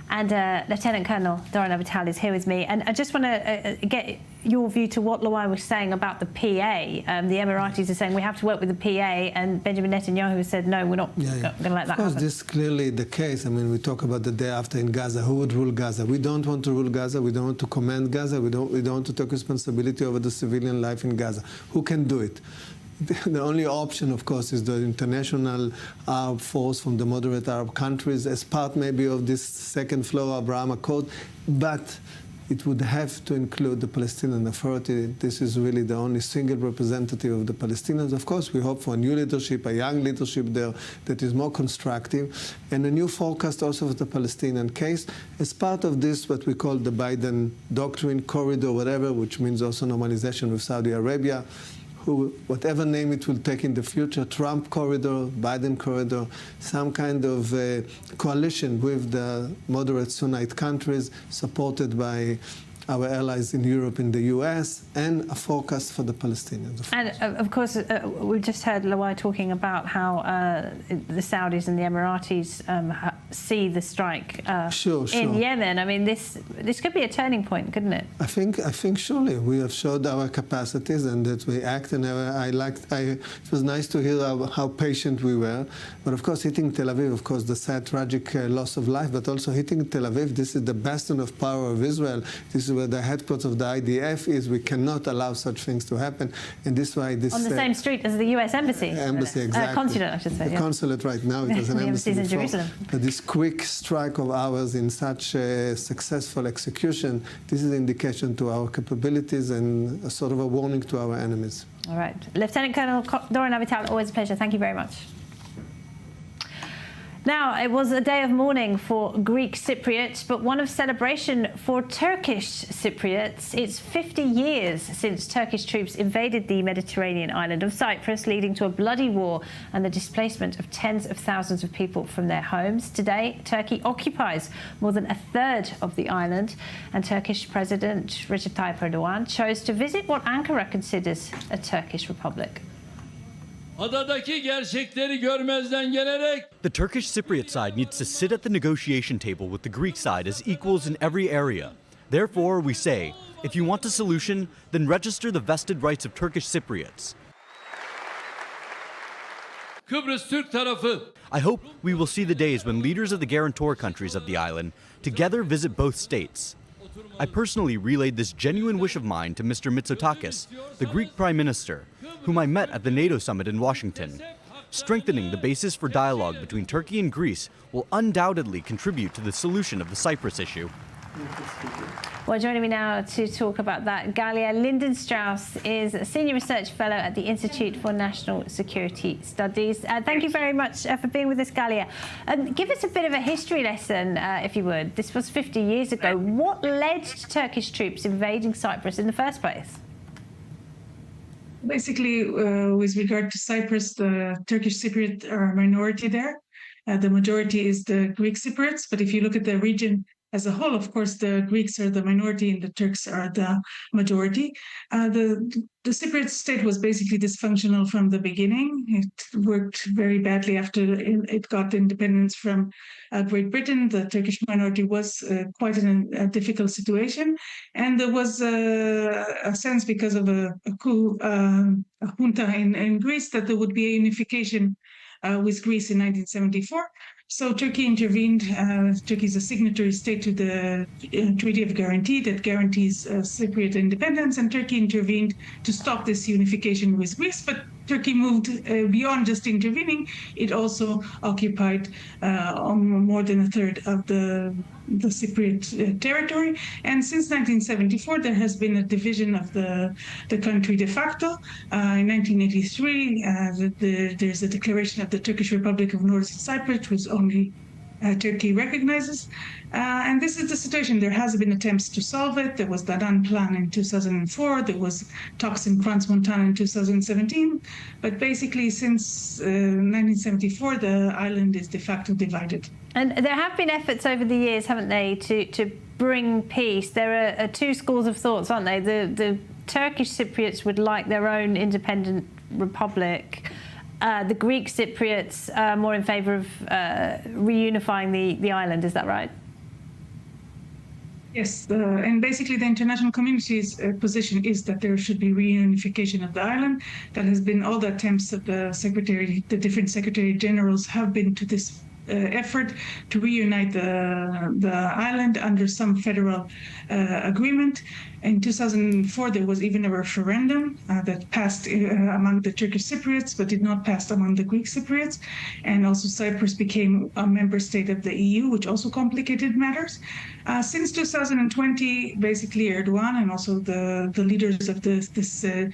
And Lieutenant Colonel Doron Avital is here with me. And I just want to get your view to what Luai was saying about the PA. The Emiratis are saying we have to work with the PA, and Benjamin Netanyahu has said, no, we're not going to let that happen. Of course, this is clearly the case. I mean, we talk about the day after in Gaza. Who would rule Gaza? We don't want to rule Gaza. We don't want to command Gaza. We don't want to take responsibility over the civilian life in Gaza. Who can do it? The only option, of course, is the international Arab force from the moderate Arab countries as part maybe of this second floor of Abraham Accord. But it would have to include the Palestinian Authority. This is really the only single representative of the Palestinians. Of course, we hope for a new leadership, a young leadership there that is more constructive, and a new forecast also for the Palestinian case as part of this, what we call the Biden doctrine, corridor, whatever, which means also normalization with Saudi Arabia, who, whatever name it will take in the future, Trump corridor, Biden corridor, some kind of coalition with the moderate Sunnite countries supported by our allies in Europe and the US, and a forecast for the Palestinians. And of course, we've just heard Lawai talking about how the Saudis and the Emiratis see the strike in Yemen. I mean, this could be a turning point, couldn't it? I think surely we have showed our capacities and that we act. And it was nice to hear how patient we were. But of course, hitting Tel Aviv, of course, the sad, tragic loss of life, but also hitting Tel Aviv. This is the bastion of power of Israel. This is where the headquarters of the IDF is. We cannot allow such things to happen, and this is why this on the same street as the U.S. embassy. Embassy, exactly. Consulate, I should say. The consulate right now. It was an embassy in before. Jerusalem. But this quick strike of ours in such a successful execution, this is an indication to our capabilities and a sort of a warning to our enemies. All right, Lieutenant Colonel Doron Avital, always a pleasure. Thank you very much. Now, it was a day of mourning for Greek Cypriots, but one of celebration for Turkish Cypriots. It's 50 years since Turkish troops invaded the Mediterranean island of Cyprus, leading to a bloody war and the displacement of tens of thousands of people from their homes. Today, Turkey occupies more than a third of the island, and Turkish President Recep Tayyip Erdogan chose to visit what Ankara considers a Turkish republic. Adadaki gerçekleri görmezden gelerek The Turkish Cypriot side needs to sit at the negotiation table with the Greek side as equals in every area. Therefore, we say, if you want a solution, then register the vested rights of Turkish Cypriots. Kıbrıs Türk tarafı I hope we will see the days when leaders of the guarantor countries of the island together visit both states. I personally relayed this genuine wish of mine to Mr. Mitsotakis, the Greek Prime Minister, whom I met at the NATO summit in Washington. Strengthening the basis for dialogue between Turkey and Greece will undoubtedly contribute to the solution of the Cyprus issue. Well, joining me now to talk about that, Galia Lindenstrauss is a Senior Research Fellow at the Institute for National Security Studies. Thank you very much for being with us, Galia. Give us a bit of a history lesson, if you would. This was 50 years ago. What led to Turkish troops invading Cyprus in the first place? Basically, with regard to Cyprus, the Turkish Cypriot are a minority there. The majority is the Greek Cypriots, but if you look at the region as a whole, of course, the Greeks are the minority and the Turks are the majority. The Cypriot state was basically dysfunctional from the beginning. It worked very badly after it got independence from Great Britain. The Turkish minority was quite in a difficult situation. And there was a sense, because of a coup, a junta in Greece, that there would be a unification with Greece in 1974. So Turkey intervened. Turkey is a signatory state to the Treaty of Guarantee that guarantees Cypriot independence, and Turkey intervened to stop this unification with Greece. But Turkey moved beyond just intervening. It also occupied more than a third of the Cypriot territory. And since 1974, there has been a division of the country de facto. In 1983, there's a declaration of the Turkish Republic of North Cyprus, which only Turkey recognizes. And this is the situation. There has been attempts to solve it. There was the Adan Plan in 2004. There was talks in Crans-Montana in 2017. But basically, since 1974, the island is de facto divided. And there have been efforts over the years, haven't they, to bring peace. There are two schools of thoughts, aren't they? The Turkish Cypriots would like their own independent republic. The Greek Cypriots are more in favour of reunifying the island. Is that right? Yes, and basically the international community's position is that there should be reunification of the island. That has been all the attempts of the different secretary generals have been to this effort to reunite the island under some federal agreement. In 2004, there was even a referendum that passed among the Turkish Cypriots, but did not pass among the Greek Cypriots. And also Cyprus became a member state of the EU, which also complicated matters. Since 2020, basically Erdogan and also the leaders of the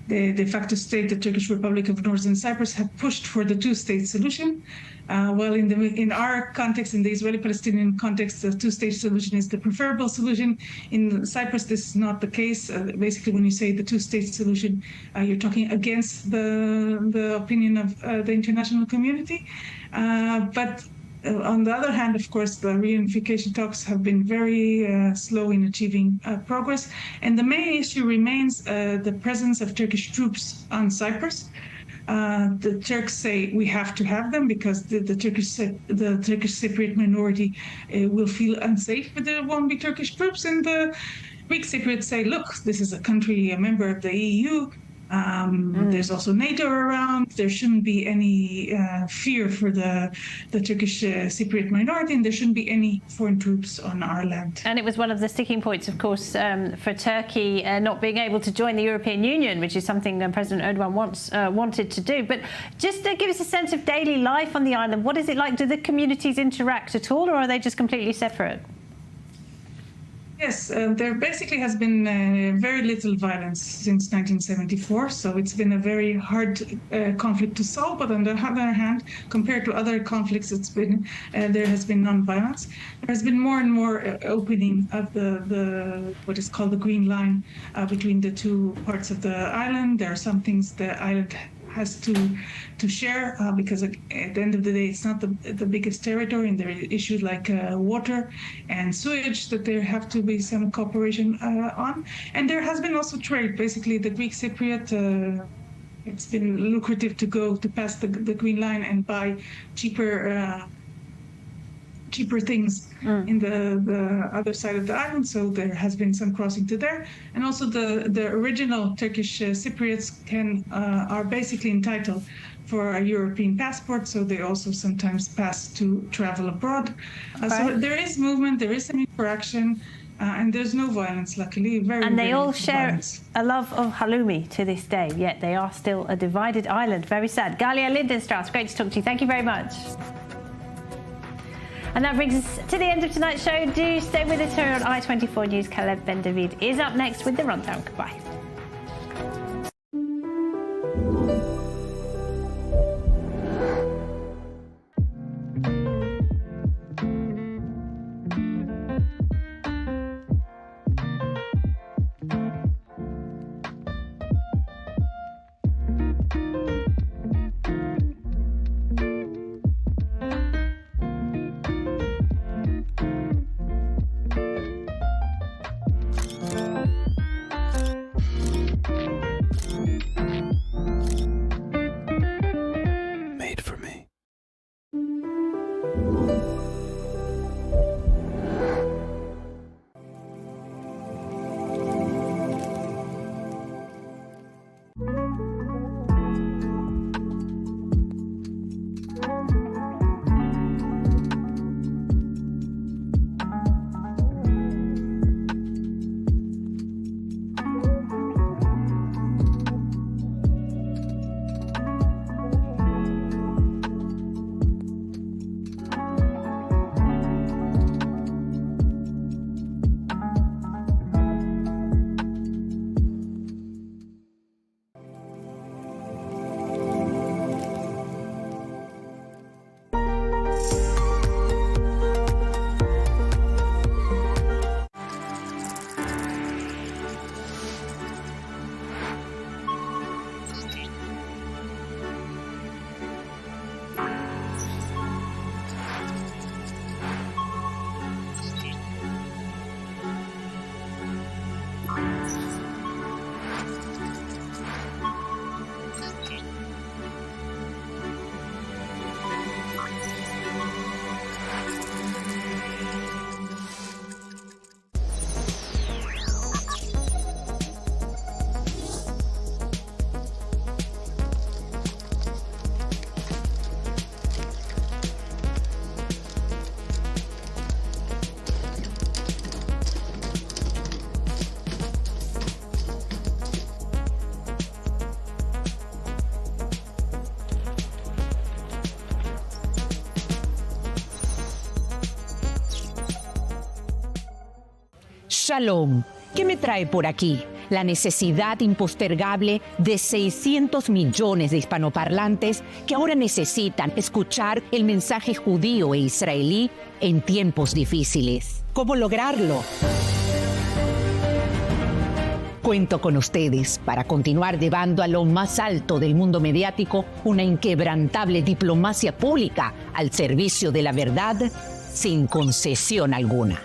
de facto state, the Turkish Republic of Northern Cyprus, have pushed for the two-state solution. Well, in our context, in the Israeli-Palestinian context, the two-state solution is the preferable solution. In Cyprus, this is not the case. Basically, when you say the two-state solution, you're talking against the opinion of the international community. But on the other hand, of course, the reunification talks have been very slow in achieving progress. And the main issue remains the presence of Turkish troops on Cyprus. The Turks say we have to have them because the Turkish Cypriot minority will feel unsafe if there won't be Turkish troops. And the Greek Cypriots say, look, this is a country, a member of the EU. There's also NATO around. There shouldn't be any fear for the Turkish Cypriot minority, and there shouldn't be any foreign troops on our land. And it was one of the sticking points, of course, for Turkey not being able to join the European Union, which is something President Erdogan wanted to do. But just to give us a sense of daily life on the island, what is it like? Do the communities interact at all, or are they just completely separate? Yes, there basically has been very little violence since 1974, so it's been a very hard conflict to solve. But on the other hand, compared to other conflicts, there has been non-violence. There has been more and more opening of the what is called the Green Line between the two parts of the island. There are some things the island has to share because at the end of the day, it's not the biggest territory, and there are issues like water and sewage that there have to be some cooperation on. And there has been also trade. Basically, the Greek Cypriot, it's been lucrative to pass the Green Line and buy cheaper things in the other side of the island, so there has been some crossing to there. And also the original Turkish Cypriots are basically entitled for a European passport, so they also sometimes pass to travel abroad. So there is movement, there is some interaction, and there's no violence, luckily. And they all share a love of halloumi to this day, yet they are still a divided island. Very sad. Galia Lindenstrass, great to talk to you. Thank you very much. And that brings us to the end of tonight's show. Do stay with us here on I24 News. Caleb Ben David is up next with the rundown. Goodbye. Shalom. ¿Qué me trae por aquí? La necesidad impostergable de 600 millones de hispanoparlantes que ahora necesitan escuchar el mensaje judío e israelí en tiempos difíciles. ¿Cómo lograrlo? Cuento con ustedes para continuar llevando a lo más alto del mundo mediático una inquebrantable diplomacia pública al servicio de la verdad sin concesión alguna.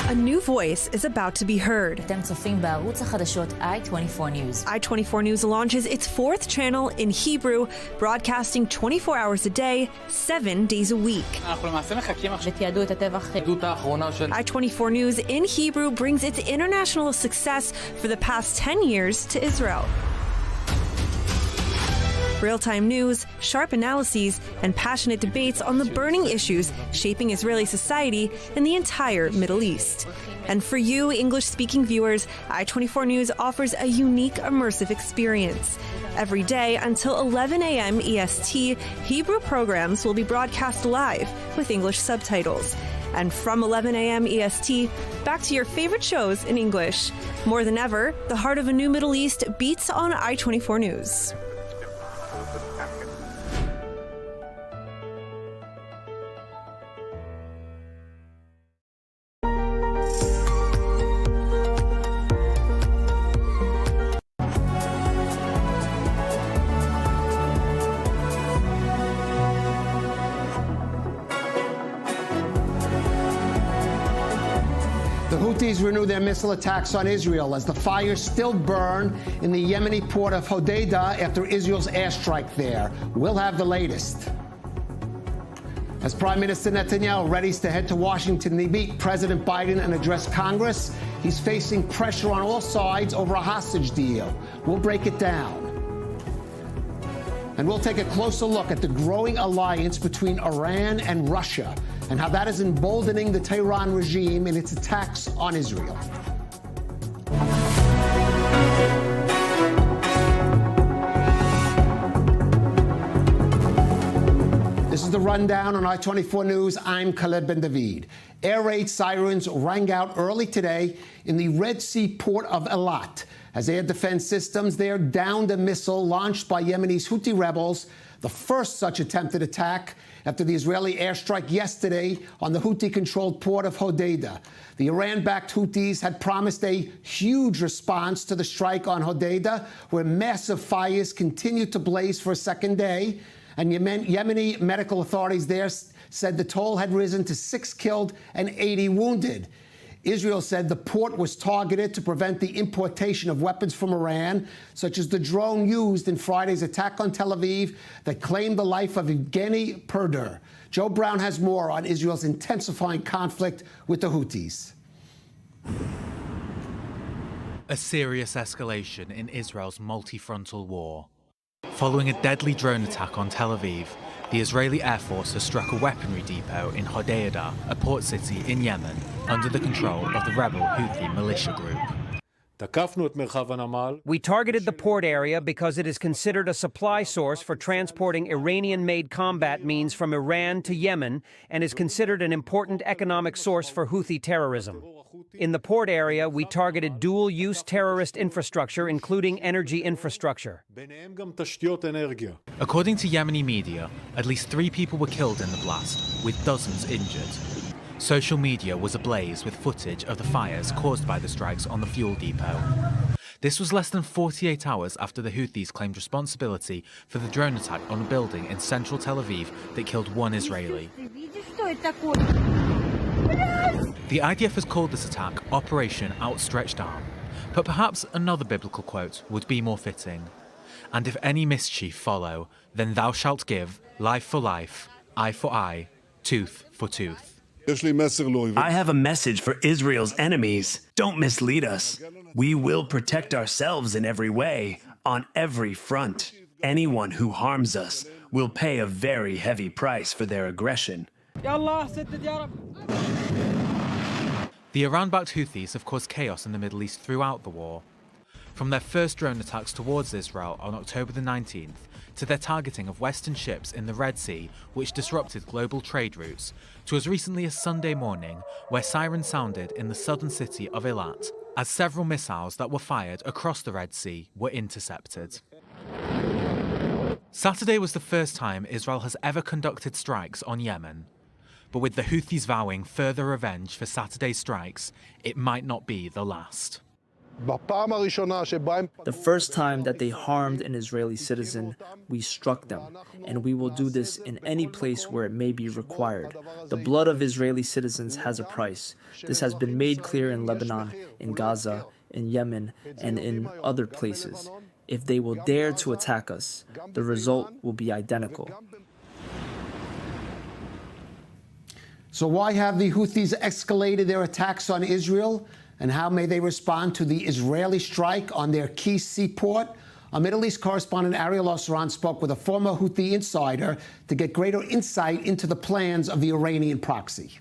A new voice is about to be heard. I-24 News. I-24 News launches its fourth channel in Hebrew, broadcasting 24 hours a day, 7 days a week. I-24 News in Hebrew brings its international success for the past 10 years to Israel. Real-time news, sharp analyses, and passionate debates on the burning issues shaping Israeli society and the entire Middle East. And for you, English-speaking viewers, I-24 News offers a unique, immersive experience. Every day until 11 a.m. EST, Hebrew programs will be broadcast live with English subtitles. And from 11 a.m. EST, back to your favorite shows in English. More than ever, the heart of a new Middle East beats on I-24 News. The Houthis renew their missile attacks on Israel as the fires still burn in the Yemeni port of Hodeidah after Israel's airstrike there. We'll have the latest. As Prime Minister Netanyahu readies to head to Washington to meet President Biden and address Congress, he's facing pressure on all sides over a hostage deal. We'll break it down. And we'll take a closer look at the growing alliance between Iran and Russia and how that is emboldening the Tehran regime in its attacks on Israel. This is the rundown on I-24 News. I'm Khaled Ben David. Air raid sirens rang out early today in the Red Sea port of Eilat as air defense systems there downed a missile launched by Yemeni's Houthi rebels, the first such attempted attack after the Israeli airstrike yesterday on the Houthi-controlled port of Hodeidah. The Iran-backed Houthis had promised a huge response to the strike on Hodeidah, where massive fires continue to blaze for a second day. And Yemeni medical authorities there said the toll had risen to 6 killed and 80 wounded. Israel said the port was targeted to prevent the importation of weapons from Iran, such as the drone used in Friday's attack on Tel Aviv that claimed the life of Evgeny Perdur. Joe Brown has more on Israel's intensifying conflict with the Houthis. A serious escalation in Israel's multi-frontal war. Following a deadly drone attack on Tel Aviv, the Israeli Air Force has struck a weaponry depot in Hodeidah, a port city in Yemen, under the control of the rebel Houthi militia group. We targeted the port area because it is considered a supply source for transporting Iranian-made combat means from Iran to Yemen and is considered an important economic source for Houthi terrorism. In the port area, we targeted dual-use terrorist infrastructure, including energy infrastructure. According to Yemeni media, at least 3 people were killed in the blast, with dozens injured. Social media was ablaze with footage of the fires caused by the strikes on the fuel depot. This was less than 48 hours after the Houthis claimed responsibility for the drone attack on a building in central Tel Aviv that killed 1 Israeli. The IDF has called this attack Operation Outstretched Arm, but perhaps another biblical quote would be more fitting. And if any mischief follow, then thou shalt give life for life, eye for eye, tooth for tooth. I have a message for Israel's enemies. Don't mislead us. We will protect ourselves in every way, on every front. Anyone who harms us will pay a very heavy price for their aggression. The Iran-backed Houthis have caused chaos in the Middle East throughout the war. From their first drone attacks towards Israel on October the 19th to their targeting of Western ships in the Red Sea, which disrupted global trade routes, to as recently as Sunday morning, where sirens sounded in the southern city of Eilat, as several missiles that were fired across the Red Sea were intercepted. Saturday was the first time Israel has ever conducted strikes on Yemen. But with the Houthis vowing further revenge for Saturday's strikes, it might not be the last. The first time that they harmed an Israeli citizen, we struck them, and we will do this in any place where it may be required. The blood of Israeli citizens has a price. This has been made clear in Lebanon, in Gaza, in Yemen, and in other places. If they will dare to attack us, the result will be identical. So why have the Houthis escalated their attacks on Israel? And how may they respond to the Israeli strike on their key seaport? Our Middle East correspondent Ariel Osran spoke with a former Houthi insider to get greater insight into the plans of the Iranian proxy.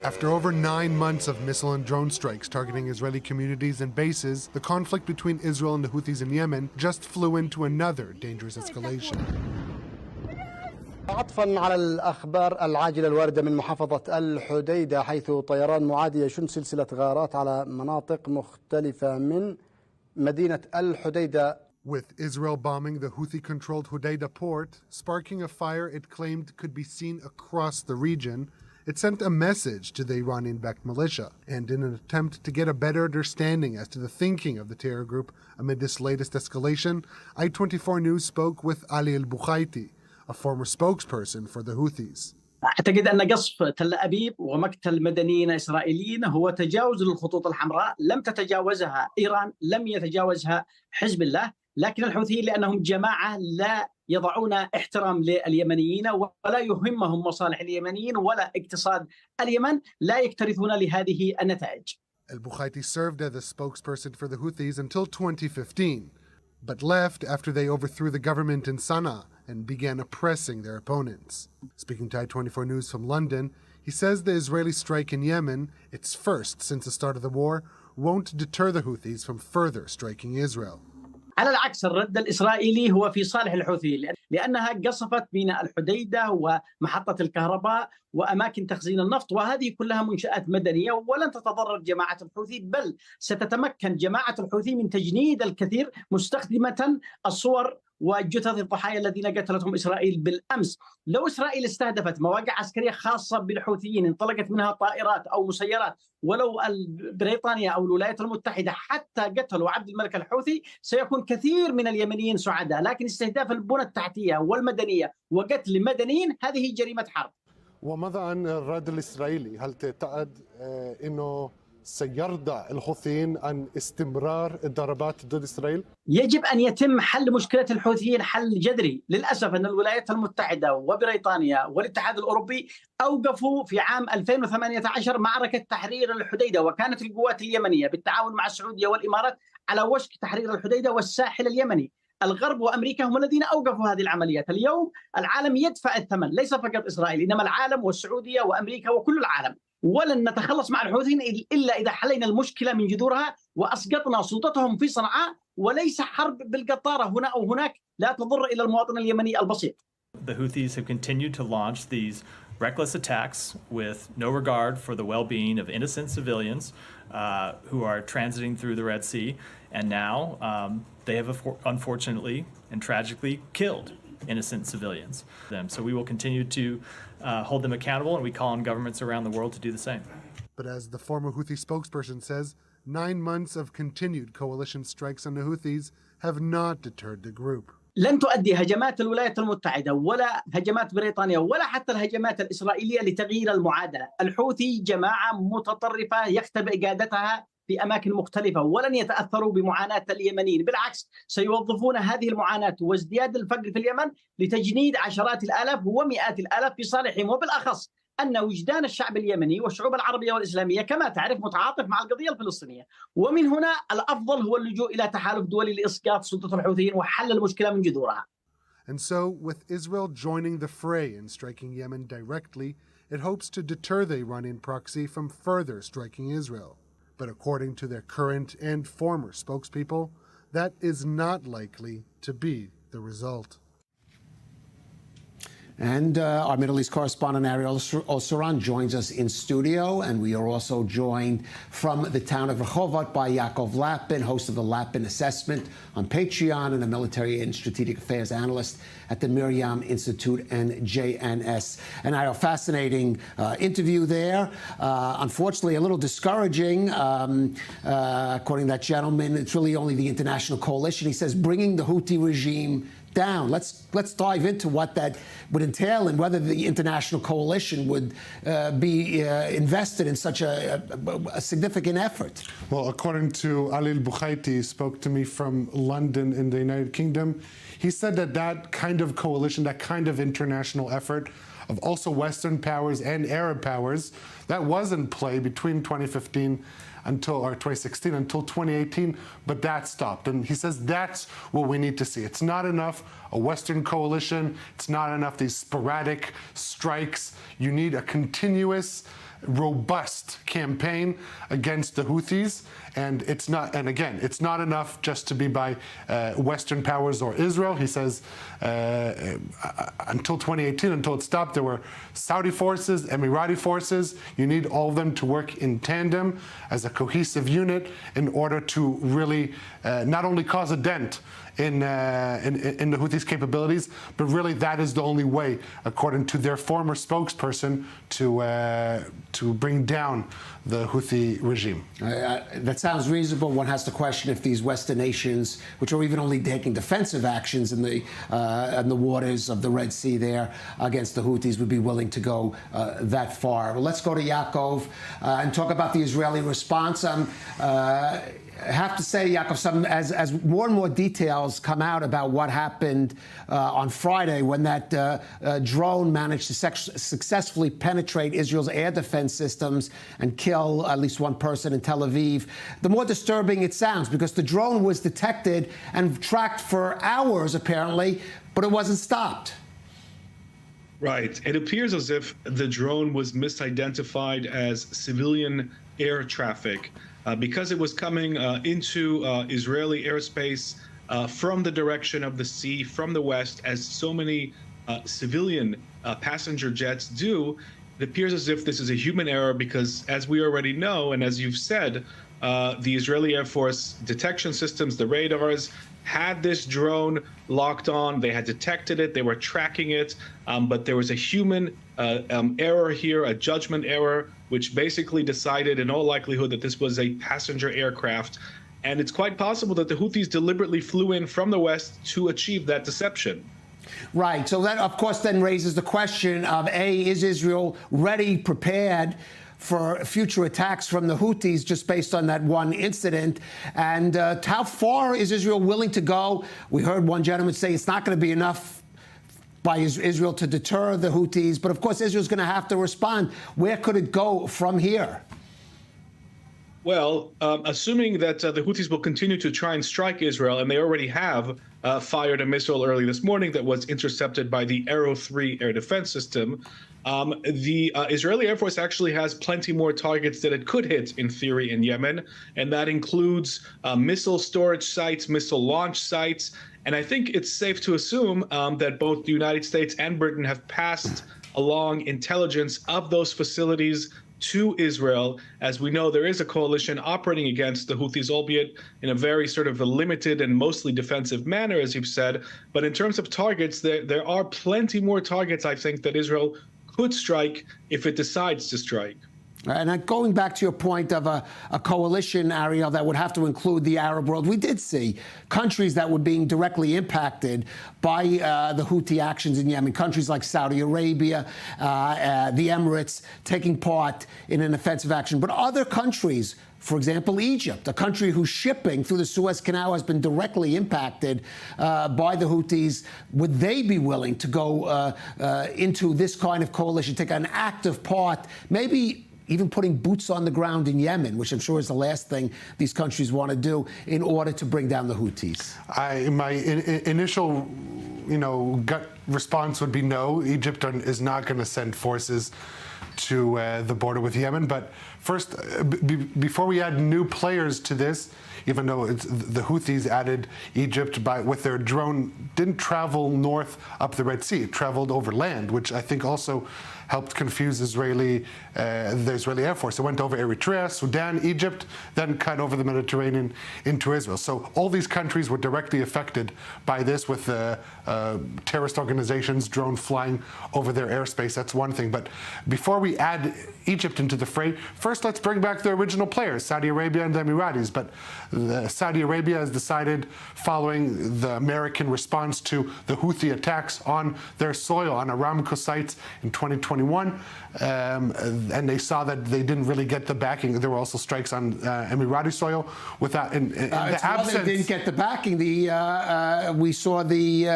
After over 9 months of missile and drone strikes targeting Israeli communities and bases, the conflict between Israel and the Houthis in Yemen just flew into another dangerous escalation. عطفا على الأخبار العاجلة الواردة من محافظة الحديدة حيث طيران معادي يشن سلسلة غارات على مناطق مختلفة من مدينة الحديدة. With Israel bombing the Houthi-controlled Hodeidah port, sparking a fire it claimed could be seen across the region, it sent a message to the Iranian-backed militia. And in an attempt to get a better understanding as to the thinking of the terror group amid this latest escalation, I-24 News spoke with Ali al-Bukhaiti, a former spokesperson for the Houthis. أعتقد أن قصف تل أبيب ومقتل مدنيين إسرائيليين هو تجاوز للخطوط الحمراء لم تتجاوزها إيران، لم يتجاوزها حزب الله، لكن الحوثيين لأنهم جماعة لا يضعون احترام لليمنيين ولا يهمهم مصالح اليمنيين ولا اقتصاد اليمن، لا يكترثون لهذه النتائج. Al-Bukhaiti served as a spokesperson for the Houthis until 2015, but left after they overthrew the government in Sana'a and began oppressing their opponents. Speaking to I-24 News from London, he says the Israeli strike in Yemen, its first since the start of the war, won't deter the Houthis from further striking Israel. على العكس الرد الإسرائيلي هو في صالح الحوثيين لأنها قصفت ميناء الحديدة ومحطة الكهرباء وأماكن تخزين النفط وهذه كلها منشآت مدنية ولن تتضرر جماعة الحوثي بل ستتمكن جماعة الحوثي من تجنيد الكثير مستخدمة الصور وجثث الضحايا الذين قتلتهم إسرائيل بالأمس. لو إسرائيل استهدفت مواقع عسكرية خاصة بالحوثيين انطلقت منها طائرات أو مسيرات ولو بريطانيا أو الولايات المتحدة حتى قتلوا عبد الملك الحوثي سيكون كثير من اليمنيين سعداء، لكن استهداف البنى التحتية والمدنية وقتل مدنيين هذه جريمة حرب. وماذا عن الرد الإسرائيلي؟ هل تعتقد أنه سيرضى الحوثيين عن استمرار الضربات ضد إسرائيل؟ يجب أن يتم حل مشكلة الحوثيين حل جذري. للأسف أن الولايات المتحدة وبريطانيا والاتحاد الأوروبي أوقفوا في عام 2018 معركة تحرير الحديدة وكانت القوات اليمنية بالتعاون مع السعودية والإمارات على وشك تحرير الحديدة والساحل اليمني. الغرب وأمريكا هم الذين أوقفوا هذه العمليات. اليوم العالم يدفع الثمن، ليس فقط إسرائيل إنما العالم والسعودية وأمريكا وكل العالم. ولن نتخلص مع الحوثيين إلا إذا حلينا المشكلة من جذورها وأسقطنا سلطتهم في صنعاء وليس حرب بالقطارة هنا أو هناك لا تضر إلى المواطن اليمني البسيط. The Houthis have continued to launch these reckless attacks with no regard for the well-being of innocent civilians who are transiting through the Red Sea, and now they have unfortunately and tragically killed innocent civilians. So we will continue to hold them accountable, and we call on governments around the world to do the same. But as the former Houthi spokesperson says, 9 months of continued coalition strikes on the Houthis have not deterred the group. لن تؤدي هجمات الولايات المتحدة ولا هجمات بريطانيا ولا حتى الهجمات الإسرائيلية لتغيير المعادلة. الحوثي جماعة متطرفة يختبئ قادتها في أماكن مختلفة ولن يتأثروا بمعاناة اليمنيين، بالعكس سيوظفون هذه المعاناة وازدياد الفقر في اليمن لتجنيد عشرات الآلاف ومئات الآلاف في صالحهم، وبالأخص أن وجدان الشعب اليمني والشعوب العربية والإسلامية كما تعرف متعاطف مع القضية الفلسطينية، ومن هنا الأفضل هو اللجوء إلى تحالف دولي لإسقاط سلطة الحوثيين وحل المشكلة من جذورها. And so, with Israel joining the fray and striking Yemen directly, it hopes to deter the Iranian proxy from further striking Israel. But according to their current and former spokespeople, that is not likely to be the result. And our Middle East correspondent Ariel Osaran joins us in studio, and we are also joined from the town of Rehovot by Yaakov Lapin, host of the Lapin Assessment on Patreon and a military and strategic affairs analyst at the Miriam Institute and JNS. And a fascinating interview there. Unfortunately, a little discouraging. According to that gentleman, it's really only the international coalition. He says bringing the Houthi regime down. Let's dive into what that would entail and whether the international coalition would be invested in such a significant effort. Well, according to Ali Bukhaiti, he spoke to me from London in the United Kingdom. He said that that kind of coalition, that kind of international effort of also Western powers and Arab powers, that was in play between 2015 or 2016 until 2018, but that stopped. And he says that's what we need to see. It's not enough a Western coalition. It's not enough these sporadic strikes. You need a continuous, robust campaign against the Houthis. And it's not, and again, it's not enough just to be by Western powers or Israel. He says until 2018, until it stopped, there were Saudi forces, Emirati forces. You need all of them to work in tandem as a cohesive unit in order to really not only cause a dent in the Houthis' capabilities, but really that is the only way, according to their former spokesperson, to bring down the Houthi regime. That sounds reasonable. One has to question if these Western nations, which are even only taking defensive actions in the waters of the Red Sea there against the Houthis, would be willing to go that far. Well, let's go to Yaakov and talk about the Israeli response. I have to say, Yaakov, as more and more details come out about what happened on Friday when that drone managed to successfully penetrate Israel's air defense systems and kill at least one person in Tel Aviv, the more disturbing it sounds, because the drone was detected and tracked for hours, apparently, but it wasn't stopped. Right. It appears as if the drone was misidentified as civilian air traffic. Because it was coming into Israeli airspace from the direction of the sea, from the west, as so many civilian passenger jets do, it appears as if this is a human error because, as we already know, and as you've said, the Israeli Air Force detection systems, the radars, had this drone locked on. They had detected it. They were tracking it. But there was a human error here, a judgment error, which basically decided in all likelihood that this was a passenger aircraft. And it's quite possible that the Houthis deliberately flew in from the west to achieve that deception. Right. So that, of course, then raises the question of, A, is Israel ready, prepared for future attacks from the Houthis just based on that one incident? And how far is Israel willing to go? We heard one gentleman say it's not going to be enough by Israel to deter the Houthis, but of course Israel's going to have to respond. Where could it go from here? Well, assuming that the Houthis will continue to try and strike Israel, and they already have fired a missile early this morning that was intercepted by the Arrow 3 air defense system, the Israeli Air Force actually has plenty more targets that it could hit, in theory, in Yemen, and that includes missile storage sites, missile launch sites. And I think it's safe to assume that both the United States and Britain have passed along intelligence of those facilities to Israel. As we know, there is a coalition operating against the Houthis, albeit in a very sort of a limited and mostly defensive manner, as you've said. But in terms of targets, there are plenty more targets, I think, that Israel could strike if it decides to strike. And going back to your point of a coalition, Ariel, that would have to include the Arab world, we did see countries that were being directly impacted by the Houthi actions in Yemen, countries like Saudi Arabia, the Emirates, taking part in an offensive action. But other countries, for example, Egypt, a country whose shipping through the Suez Canal has been directly impacted by the Houthis, would they be willing to go into this kind of coalition, take an active part, maybe even putting boots on the ground in Yemen, which I'm sure is the last thing these countries want to do in order to bring down the Houthis? My initial, gut response would be no. Egypt is not going to send forces to the border with Yemen. But first, before we add new players to this, even though the Houthis added Egypt with their drone, didn't travel north up the Red Sea. It traveled over land, which I think also helped confuse the Israeli Air Force. It went over Eritrea, Sudan, Egypt, then cut over the Mediterranean into Israel. So all these countries were directly affected by this, with terrorist organizations, drone flying over their airspace. That's one thing. But before we add Egypt into the fray, first let's bring back the original players, Saudi Arabia and the Emiratis. But Saudi Arabia has decided, following the American response to the Houthi attacks on their soil, on Aramco sites in 2021, and they saw that they didn't really get the backing. There were also strikes on Emirati soil without in the absence. They didn't get the backing. We saw the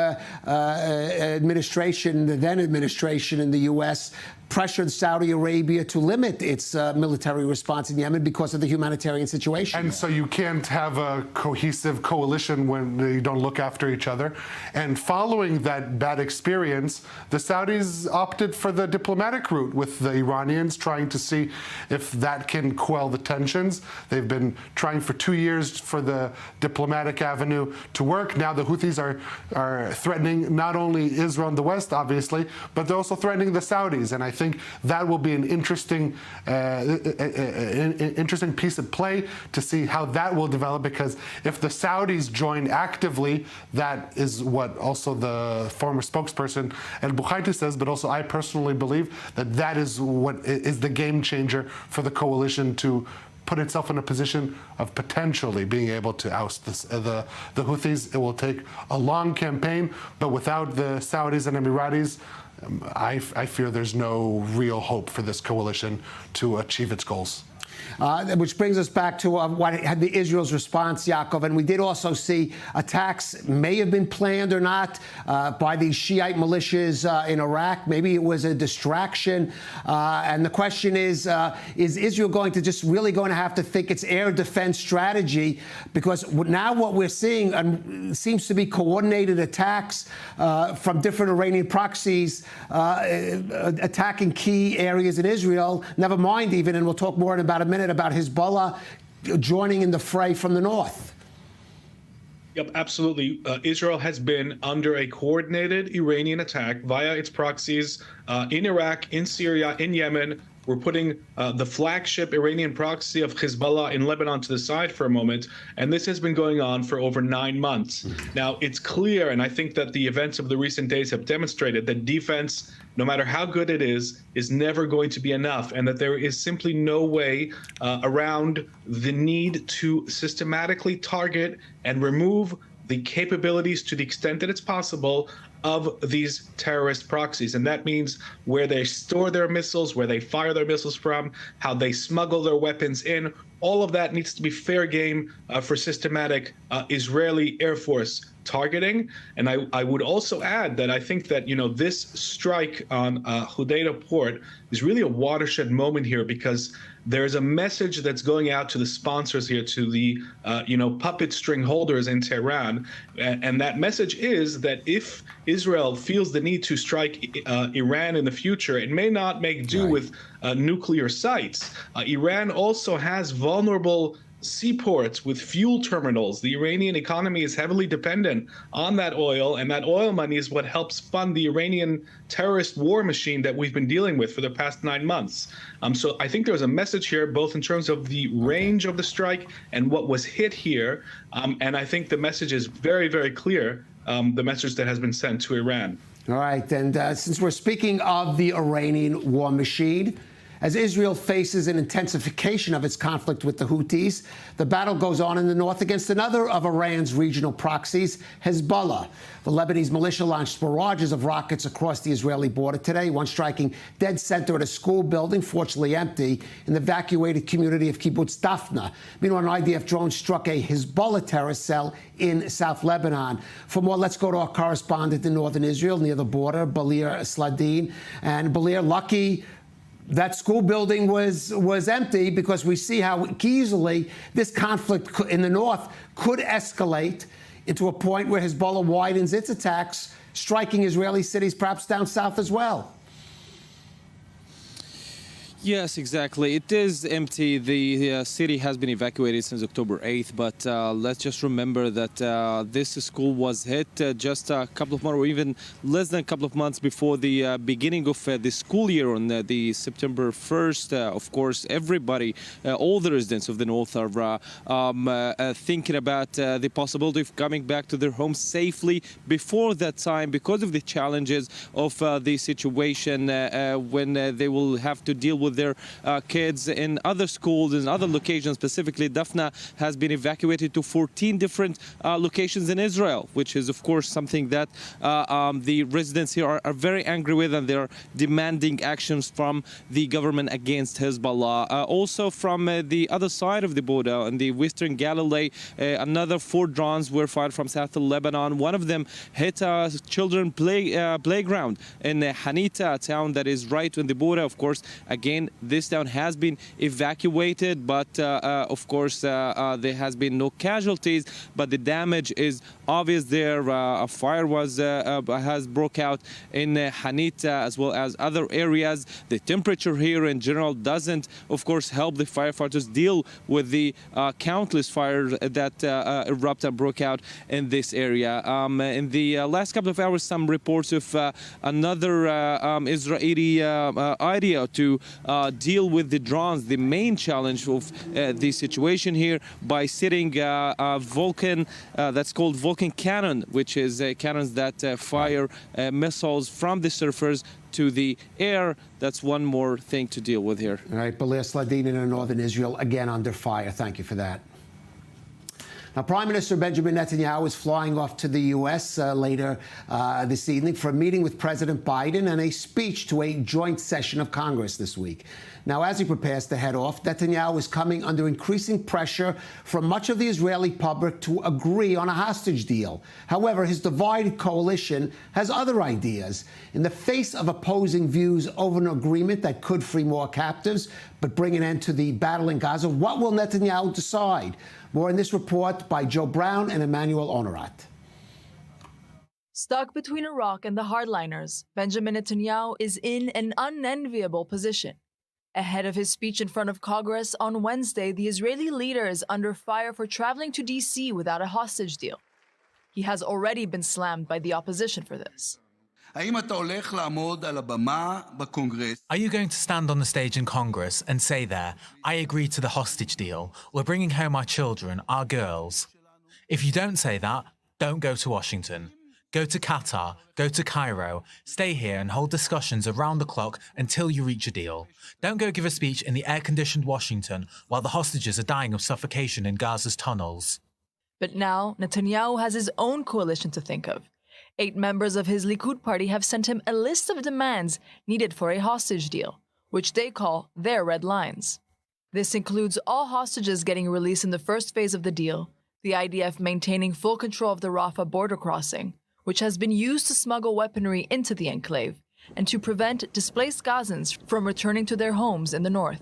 administration, the then administration in the U.S., pressured Saudi Arabia to limit its military response in Yemen because of the humanitarian situation. And so you can't have a cohesive coalition when you don't look after each other. And following that bad experience, the Saudis opted for the diplomatic route with the Iranians, trying to see if that can quell the tensions. They've been trying for 2 years for the diplomatic avenue to work. Now the Houthis are threatening not only Israel and the West, obviously, but they're also threatening the Saudis. And I think that will be an interesting piece of play to see how that will develop, because if the Saudis join actively, that is what also the former spokesperson El-Bukhaiti says, but also I personally believe that that is what is the game changer for the coalition to put itself in a position of potentially being able to oust the Houthis. It will take a long campaign, but without the Saudis and Emiratis, I fear there's no real hope for this coalition to achieve its goals. Which brings us back to what had the Israel's response, Yaakov. And we did also see attacks, may have been planned or not, by these Shiite militias in Iraq. Maybe it was a distraction. And the question is Israel really going to have to think its air defense strategy? Because now what we're seeing seems to be coordinated attacks from different Iranian proxies attacking key areas in Israel. Never mind even, and we'll talk more in about a minute, about Hezbollah joining in the fray from the north. Yep, absolutely. Israel has been under a coordinated Iranian attack via its proxies in Iraq, in Syria, in Yemen. We're putting the flagship Iranian proxy of Hezbollah in Lebanon to the side for a moment, and this has been going on for over 9 months. Now, it's clear, and I think that the events of the recent days have demonstrated, that defense, no matter how good it is never going to be enough, and that there is simply no way around the need to systematically target and remove the capabilities, to the extent that it's possible, of these terrorist proxies. And that means where they store their missiles, where they fire their missiles from, how they smuggle their weapons in. All of that needs to be fair game for systematic Israeli Air Force targeting. And I would also add that I think that, this strike on Hodeidah port is really a watershed moment here, because there's a message that's going out to the sponsors here, to the, puppet string holders in Tehran. And that message is that if Israel feels the need to strike Iran in the future, it may not make do with nuclear sites. Iran also has vulnerable seaports with fuel terminals. The Iranian economy is heavily dependent on that oil, and that oil money is what helps fund the Iranian terrorist war machine that we've been dealing with for the past 9 months. So I think there's a message here, both in terms of the range of the strike and what was hit here. And I think the message is very, very clear, the message that has been sent to Iran. All right. And since we're speaking of the Iranian war machine, as Israel faces an intensification of its conflict with the Houthis, the battle goes on in the north against another of Iran's regional proxies, Hezbollah. The Lebanese militia launched barrages of rockets across the Israeli border today, one striking dead center at a school building, fortunately empty, in the evacuated community of Kibbutz Dafna. Meanwhile, an IDF drone struck a Hezbollah terrorist cell in South Lebanon. For more, let's go to our correspondent in northern Israel, near the border, Balir Sladin. And Balir, lucky that school building was empty, because we see how easily this conflict in the north could escalate into a point where Hezbollah widens its attacks, striking Israeli cities perhaps down south as well. Yes, exactly. It is empty. The city has been evacuated since October 8th, but let's just remember that this school was hit just a couple of months, or even less than a couple of months before the beginning of the school year on the September 1st. Of course, everybody, all the residents of the north are thinking about the possibility of coming back to their homes safely before that time because of the challenges of the situation when they will have to deal with their kids in other schools, in other locations. Specifically, Daphna has been evacuated to 14 different locations in Israel, which is, of course, something that the residents here are very angry with, and they're demanding actions from the government against Hezbollah. Also, from the other side of the border, in the western Galilee, another 4 drones were fired from south of Lebanon. One of them hit a children's playground in Hanita, a town that is right on the border. Of course, again, this town has been evacuated, but of course there has been no casualties, but the damage is obvious there. A fire has broke out in Hanita as well as other areas. The temperature here in general doesn't, of course, help the firefighters deal with the countless fires that erupted and broke out in this area. In the last couple of hours, some reports of another Israeli idea to deal with the drones, the main challenge of the situation here, by setting a Vulcan that's called Vulcan cannon, which is cannons that fire missiles from the surface to the air. That's one more thing to deal with here. All right, Balir Sladin in northern Israel, again under fire. Thank you for that. Now, Prime Minister Benjamin Netanyahu is flying off to the U.S. Later this evening for a meeting with President Biden and a speech to a joint session of Congress this week. Now, as he prepares to head off, Netanyahu is coming under increasing pressure from much of the Israeli public to agree on a hostage deal. However, his divided coalition has other ideas. In the face of opposing views over an agreement that could free more captives but bring an end to the battle in Gaza, what will Netanyahu decide? More in this report by Joe Brown and Emmanuel Onorat. Stuck between Iraq and the hardliners, Benjamin Netanyahu is in an unenviable position. Ahead of his speech in front of Congress on Wednesday, the Israeli leader is under fire for traveling to D.C. without a hostage deal. He has already been slammed by the opposition for this. Are you going to stand on the stage in Congress and say there, I agree to the hostage deal, we're bringing home our children, our girls? If you don't say that, don't go to Washington. Go to Qatar, go to Cairo, stay here and hold discussions around the clock until you reach a deal. Don't go give a speech in the air-conditioned Washington while the hostages are dying of suffocation in Gaza's tunnels. But now, Netanyahu has his own coalition to think of. 8 members of his Likud party have sent him a list of demands needed for a hostage deal, which they call their red lines. This includes all hostages getting released in the first phase of the deal, the IDF maintaining full control of the Rafah border crossing, which has been used to smuggle weaponry into the enclave, and to prevent displaced Gazans from returning to their homes in the north.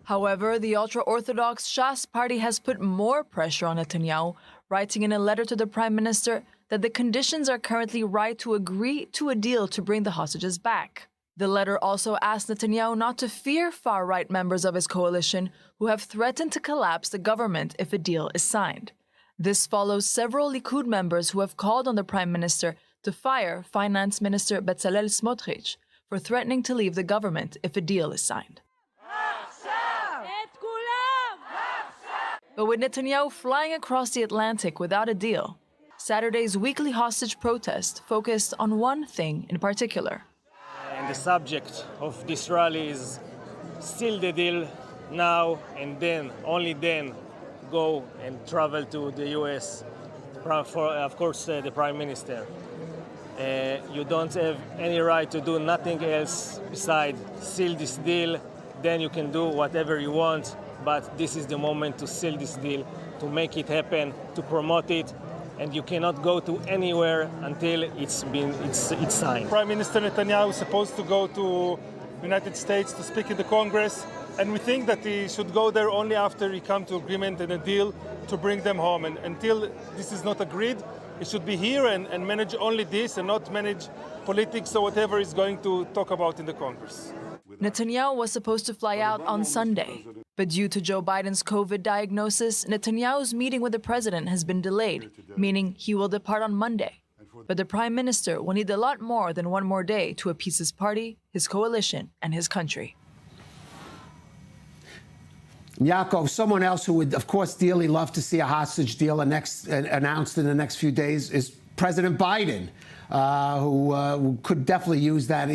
However, the ultra-Orthodox Shas party has put more pressure on Netanyahu, writing in a letter to the prime minister that the conditions are currently right to agree to a deal to bring the hostages back. The letter also asked Netanyahu not to fear far-right members of his coalition who have threatened to collapse the government if a deal is signed. This follows several Likud members who have called on the prime minister to fire Finance Minister Bezalel Smotrich for threatening to leave the government if a deal is signed. But with Netanyahu flying across the Atlantic without a deal, Saturday's weekly hostage protest focused on one thing in particular. And the subject of this rally is still the deal now and then, only then, go and travel to the U.S. for, of course, the Prime Minister. You don't have any right to do nothing else besides seal this deal. Then you can do whatever you want. But this is the moment to seal this deal, to make it happen, to promote it, and you cannot go to anywhere until it's signed. Prime Minister Netanyahu is supposed to go to United States to speak in the Congress, and we think that he should go there only after he come to agreement and a deal to bring them home. And until this is not agreed, he should be here and manage only this and not manage politics or whatever he's going to talk about in the Congress. Netanyahu was supposed to fly out on Sunday. But due to Joe Biden's COVID diagnosis, Netanyahu's meeting with the president has been delayed, meaning he will depart on Monday. But the prime minister will need a lot more than one more day to appease his party, his coalition, and his country. Yaakov, someone else who would, of course, dearly love to see a hostage deal announced in the next few days is President Biden, who could definitely use that,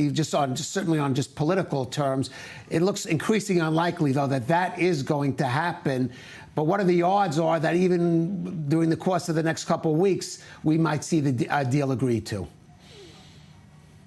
certainly on just political terms. It looks increasingly unlikely, though, that is going to happen. But what are the odds are that even during the course of the next couple of weeks, we might see the deal agreed to?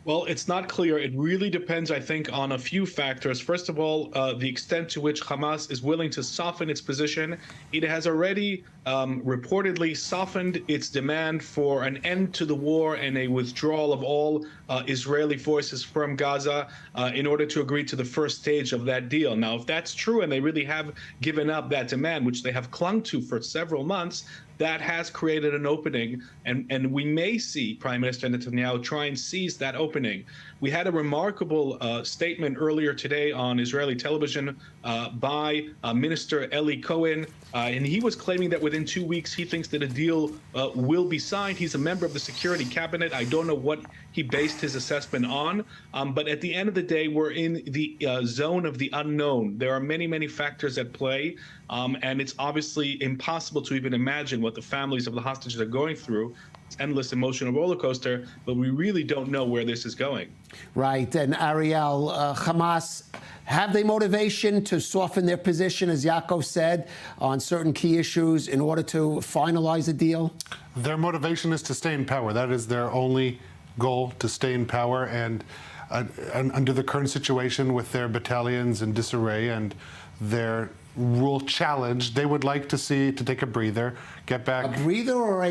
Well, it's not clear. It really depends, I think, on a few factors. First of all, the extent to which Hamas is willing to soften its position. It has already reportedly softened its demand for an end to the war and a withdrawal of all Israeli forces from Gaza in order to agree to the first stage of that deal. Now, if that's true and they really have given up that demand, which they have clung to for several months, that has created an opening, and we may see Prime Minister Netanyahu try and seize that opening. We had a remarkable statement earlier today on Israeli television by Minister Eli Cohen, and he was claiming that within 2 weeks he thinks that a deal will be signed. He's a member of the Security Cabinet. I don't know what he based his assessment on, but at the end of the day, we're in the zone of the unknown. There are many, many factors at play, and it's obviously impossible to even imagine what the families of the hostages are going through. It's endless emotional roller coaster, but we really don't know where this is going. Right. And Ariel, Hamas, have they motivation to soften their position, as Yaakov said, on certain key issues in order to finalize a deal? Their motivation is to stay in power. That is their only goal, to stay in power. And under the current situation with their battalions in disarray and their rule challenge, they would like to take a breather, get back. A breather or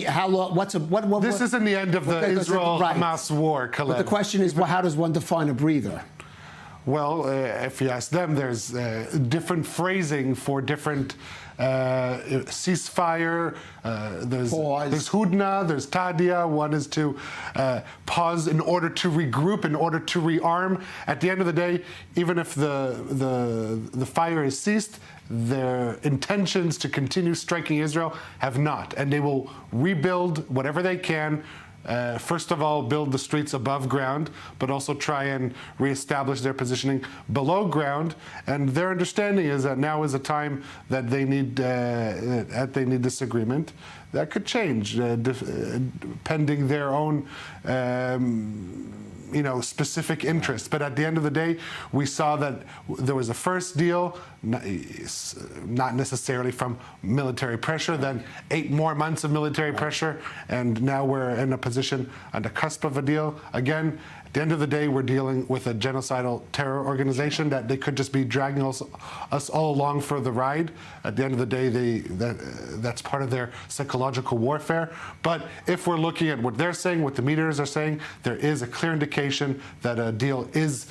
how long? What? This isn't the end of the Israel-Hamas war, Khaled. But the question is, well, how does one define a breather? Well, if you ask them, there's different phrasing for different ceasefire. There's hudna, there's tadia. One is to pause in order to regroup, in order to rearm. At the end of the day, even if the fire is ceased, their intentions to continue striking Israel have not, and they will rebuild whatever they can. First of all, build the streets above ground, but also try and reestablish their positioning below ground. And their understanding is that now is a time that they need this agreement. That could change pending their own specific interests. But at the end of the day, we saw that there was a first deal, not necessarily from military pressure, then 8 more months of military pressure, and now we're in a position on the cusp of a deal. Again, at the end of the day, we're dealing with a genocidal terror organization that they could just be dragging us all along for the ride. At the end of the day, that's part of their psychological warfare. But if we're looking at what they're saying, what the mediators are saying, there is a clear indication that a deal is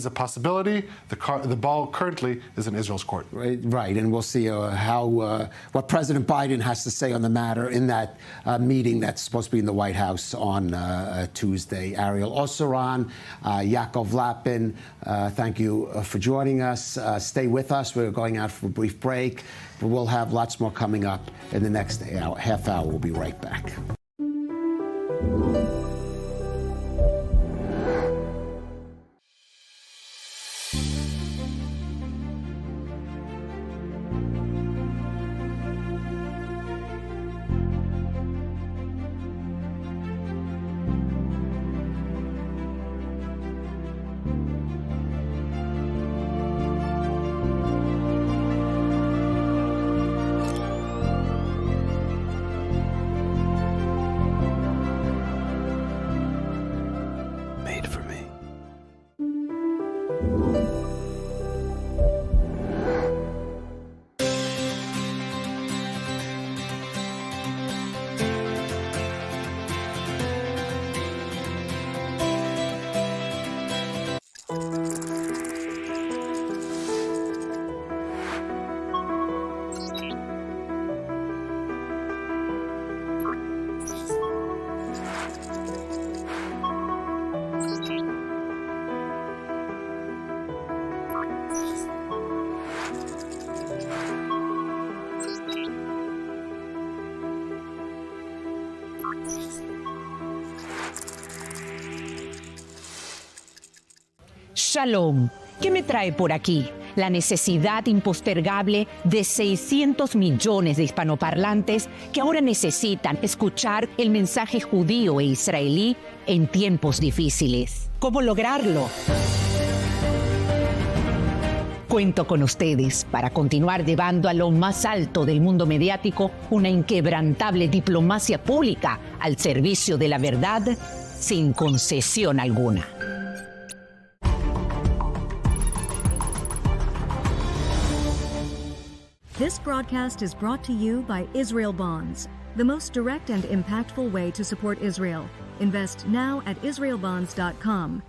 a possibility. The ball currently is in Israel's court. Right, and we'll see what President Biden has to say on the matter in that meeting that's supposed to be in the White House on Tuesday. Ariel Osseron, Yaakov Lapin, thank you for joining us. Stay with us. We're going out for a brief break, but we'll have lots more coming up in the next half hour. We'll be right back. Shalom. ¿Qué me trae por aquí? La necesidad impostergable de 600 millones de hispanoparlantes que ahora necesitan escuchar el mensaje judío e israelí en tiempos difíciles. ¿Cómo lograrlo? Cuento con ustedes para continuar llevando a lo más alto del mundo mediático una inquebrantable diplomacia pública al servicio de la verdad sin concesión alguna. This broadcast is brought to you by Israel Bonds, the most direct and impactful way to support Israel. Invest now at israelbonds.com.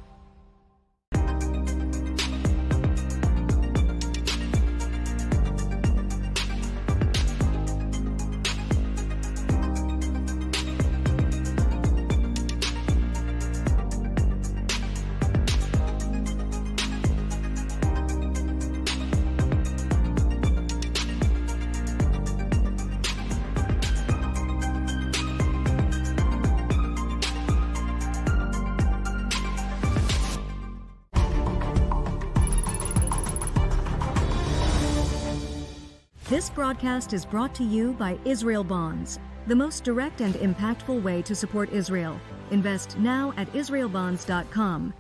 This broadcast is brought to you by Israel Bonds, the most direct and impactful way to support Israel. Invest now at israelbonds.com.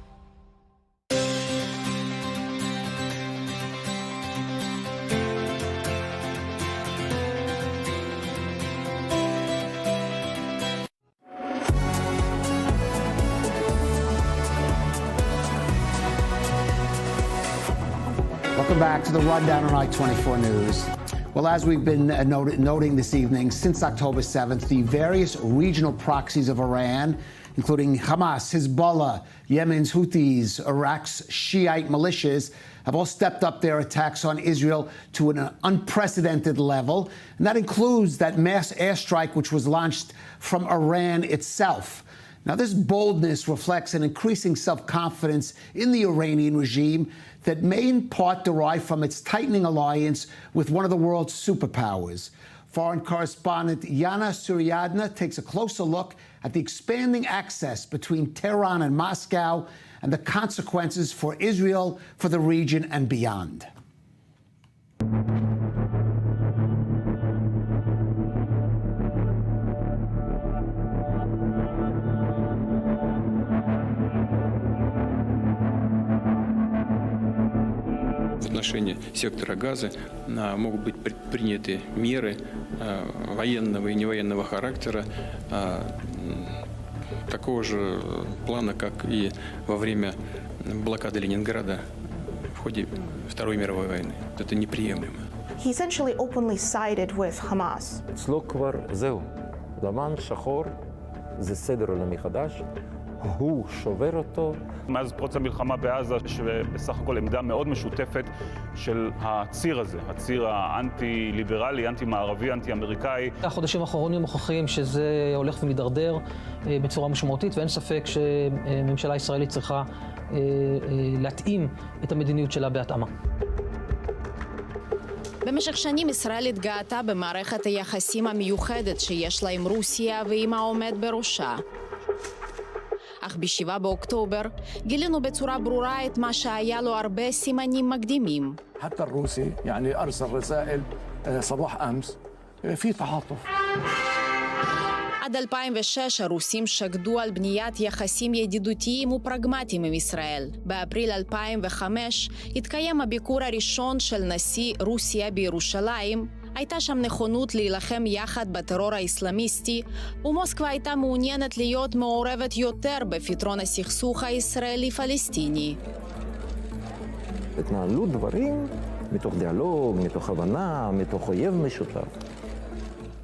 Welcome back to the Rundown on I-24 News. Well, as we've been noting this evening, since October 7th, the various regional proxies of Iran, including Hamas, Hezbollah, Yemen's Houthis, Iraq's Shiite militias, have all stepped up their attacks on Israel to an unprecedented level. And that includes that mass airstrike which was launched from Iran itself. Now, this boldness reflects an increasing self-confidence in the Iranian regime that may in part derive from its tightening alliance with one of the world's superpowers. Foreign correspondent Yana Suryadna takes a closer look at the expanding access between Tehran and Moscow and the consequences for Israel, for the region, and beyond. В отношении сектора Газа могут быть предприняты меры военного и невоенного характера такого же плана, как и во время блокады Ленинграда в ходе Второй мировой войны. Это неприемлемо. He essentially openly sided with Hamas. אצלו כבר זהו, לבן שחור זה סדר עולמי חדש. הוא שובר אותו. מאז פרוץ המלחמה בעזה, שבסך הכל עמדה מאוד משותפת של הציר הזה, הציר האנטי-ליברלי, אנטי-מערבי, אנטי-אמריקאי. החודשים האחרונים מוכיחים שזה הולך ומתדרדר בצורה משמעותית, ואין ספק שממשלה ישראלית צריכה להתאים את המדיניות שלה בהתאמה. במשך שנים ישראל התגאתה במערכת היחסים המיוחדת שיש לה עם רוסיה ועם העומד בראשה. אך ב-7 באוקטובר גילינו בצורה ברורה את מה שהיה לו הרבה סימנים מקדימים. حتى الروسي يعني أرسل رسائل صباح أمس في تعاطف. עד 2006 הרוסים שקדו על בניית יחסים ידידותיים ופרגמטיים עם ישראל. באפריל 2005 התקיים הביקור הראשון של נשיא רוסיה בירושלים. הייתה שם נכונות להילחם יחד בטרור האסלאמיסטי, ומוסקבה הייתה מעוניינת להיות מעורבת יותר בפתרון הסכסוך הישראלי-פלסטיני. התנהלו דברים מתוך דיאלוג, מתוך הבנה, מתוך אויב משותף.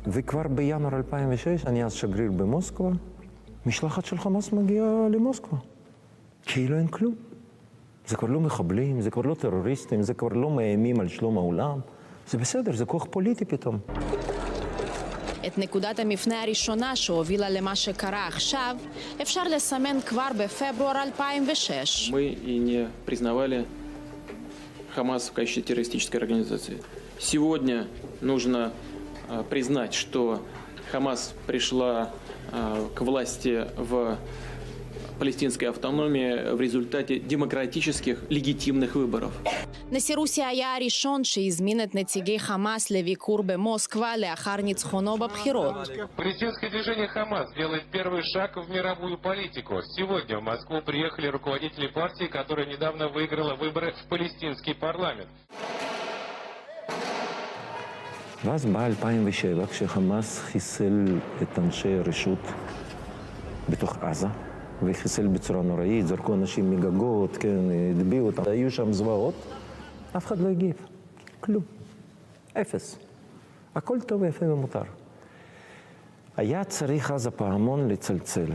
וכבר בינואר 2006, אני אז שגריר במוסקבה, משלחת של חמאס מגיעה למוסקבה. כאילו אין כלום. זה כבר לא מחבלים, זה כבר לא טרוריסטים, זה כבר לא מאיימים על שלום העולם. זה בסדר, זה כוח פוליטי פתאום. את נקודת המפנה הראשונה שהובילה למה שקרה עכשיו, אפשר לסמן כבר בפברואר 2006. Мы и не признавали Хамас в качестве террористической организации. Сегодня нужно признать, что Хамас пришла к власти в палестинской автономии в результате демократических, легитимных выборов. נשיא רוסיה היה הראשון שהזמין את נציגי חמאס לביקור במוסקבה לאחר ניצחונו בבחירות. Палестинское движение «Хамас» делает первый шаг в мировую политику. Сегодня в Москву приехали руководители партии, которая недавно выиграла выборы в палестинский парламент. ואז ב-2007, כשחמאס חיסל את אנשי הרשות בתוך עזה, וחיסל בצורה נוראית, זרקו אנשים מגגות, כן, הדביעו אותם, היו שם זוועות, אף אחד לא הגיב, כלום, אפס. הכל טוב ויפה ומותר. היה צריך אז הפעמון לצלצל.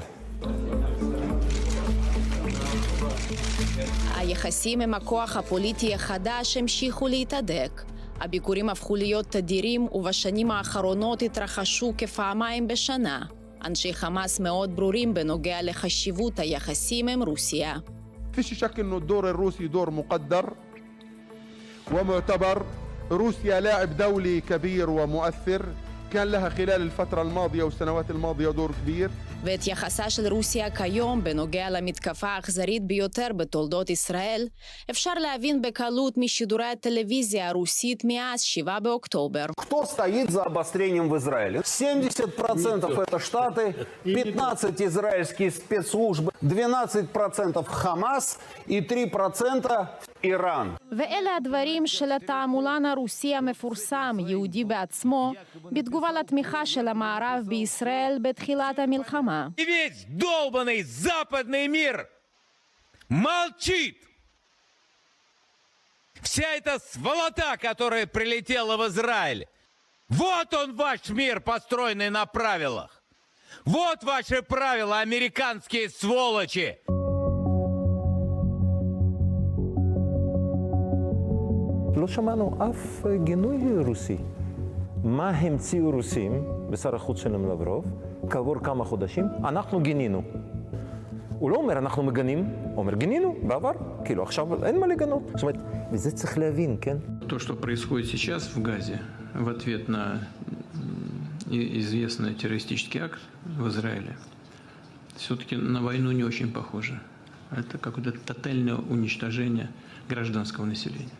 היחסים עם הכוח הפוליטי החדש המשיכו להתהדק. הביקורים הפכו להיות תדירים ובשנים האחרונות התרחשו כפעמיים בשנה. אנשי חמאס מאוד ברורים בנוגע לחשיבות היחסים עם רוסיה. فيش شك انه الدور الروسي دور مقدر ومعتبر. روسيا لاعب دولي كبير ومؤثر. كان لها خلال الفترة الماضية والسنوات الماضية دور كبير. ואת יחסה של רוסיה כיום בנוגע למתקפה האכזרית ביותר בתולדות ישראל, אפשר להבין בקלות משידורי הטלוויזיה הרוסית מאז 7 באוקטובר. Кто стоит за обострением в Израиле? 70% это Штаты, 15% израильские спецслужбы, 12% Хамас и 3% איראן. ואלה הדברים של התעמולן הרוסי המפורסם, יהודי בעצמו, בתגובה לתמיכה של המערב בישראל בתחילת המלחמה. И весь долбанный западный мир молчит. Вся эта сволота, которая прилетела в Израиль, вот он ваш мир, построенный на правилах. Вот ваши правила, американские сволочи. לא שמענו אף גינוי רוסי. מה המציאו רוסים, בשר החוץ שלהם לברוב, כעבור כמה חודשים, אנחנו גינינו. הוא לא אומר אנחנו מגנים, הוא אומר גינינו בעבר, כאילו עכשיו אין מה לגנות. זאת אומרת, וזה צריך להבין, כן? То, что происходит сейчас в Газе, в ответ на известный террористический акт в Израиле, все-таки на войну не очень похоже. Это какое-то тотальное уничтожение гражданского населения.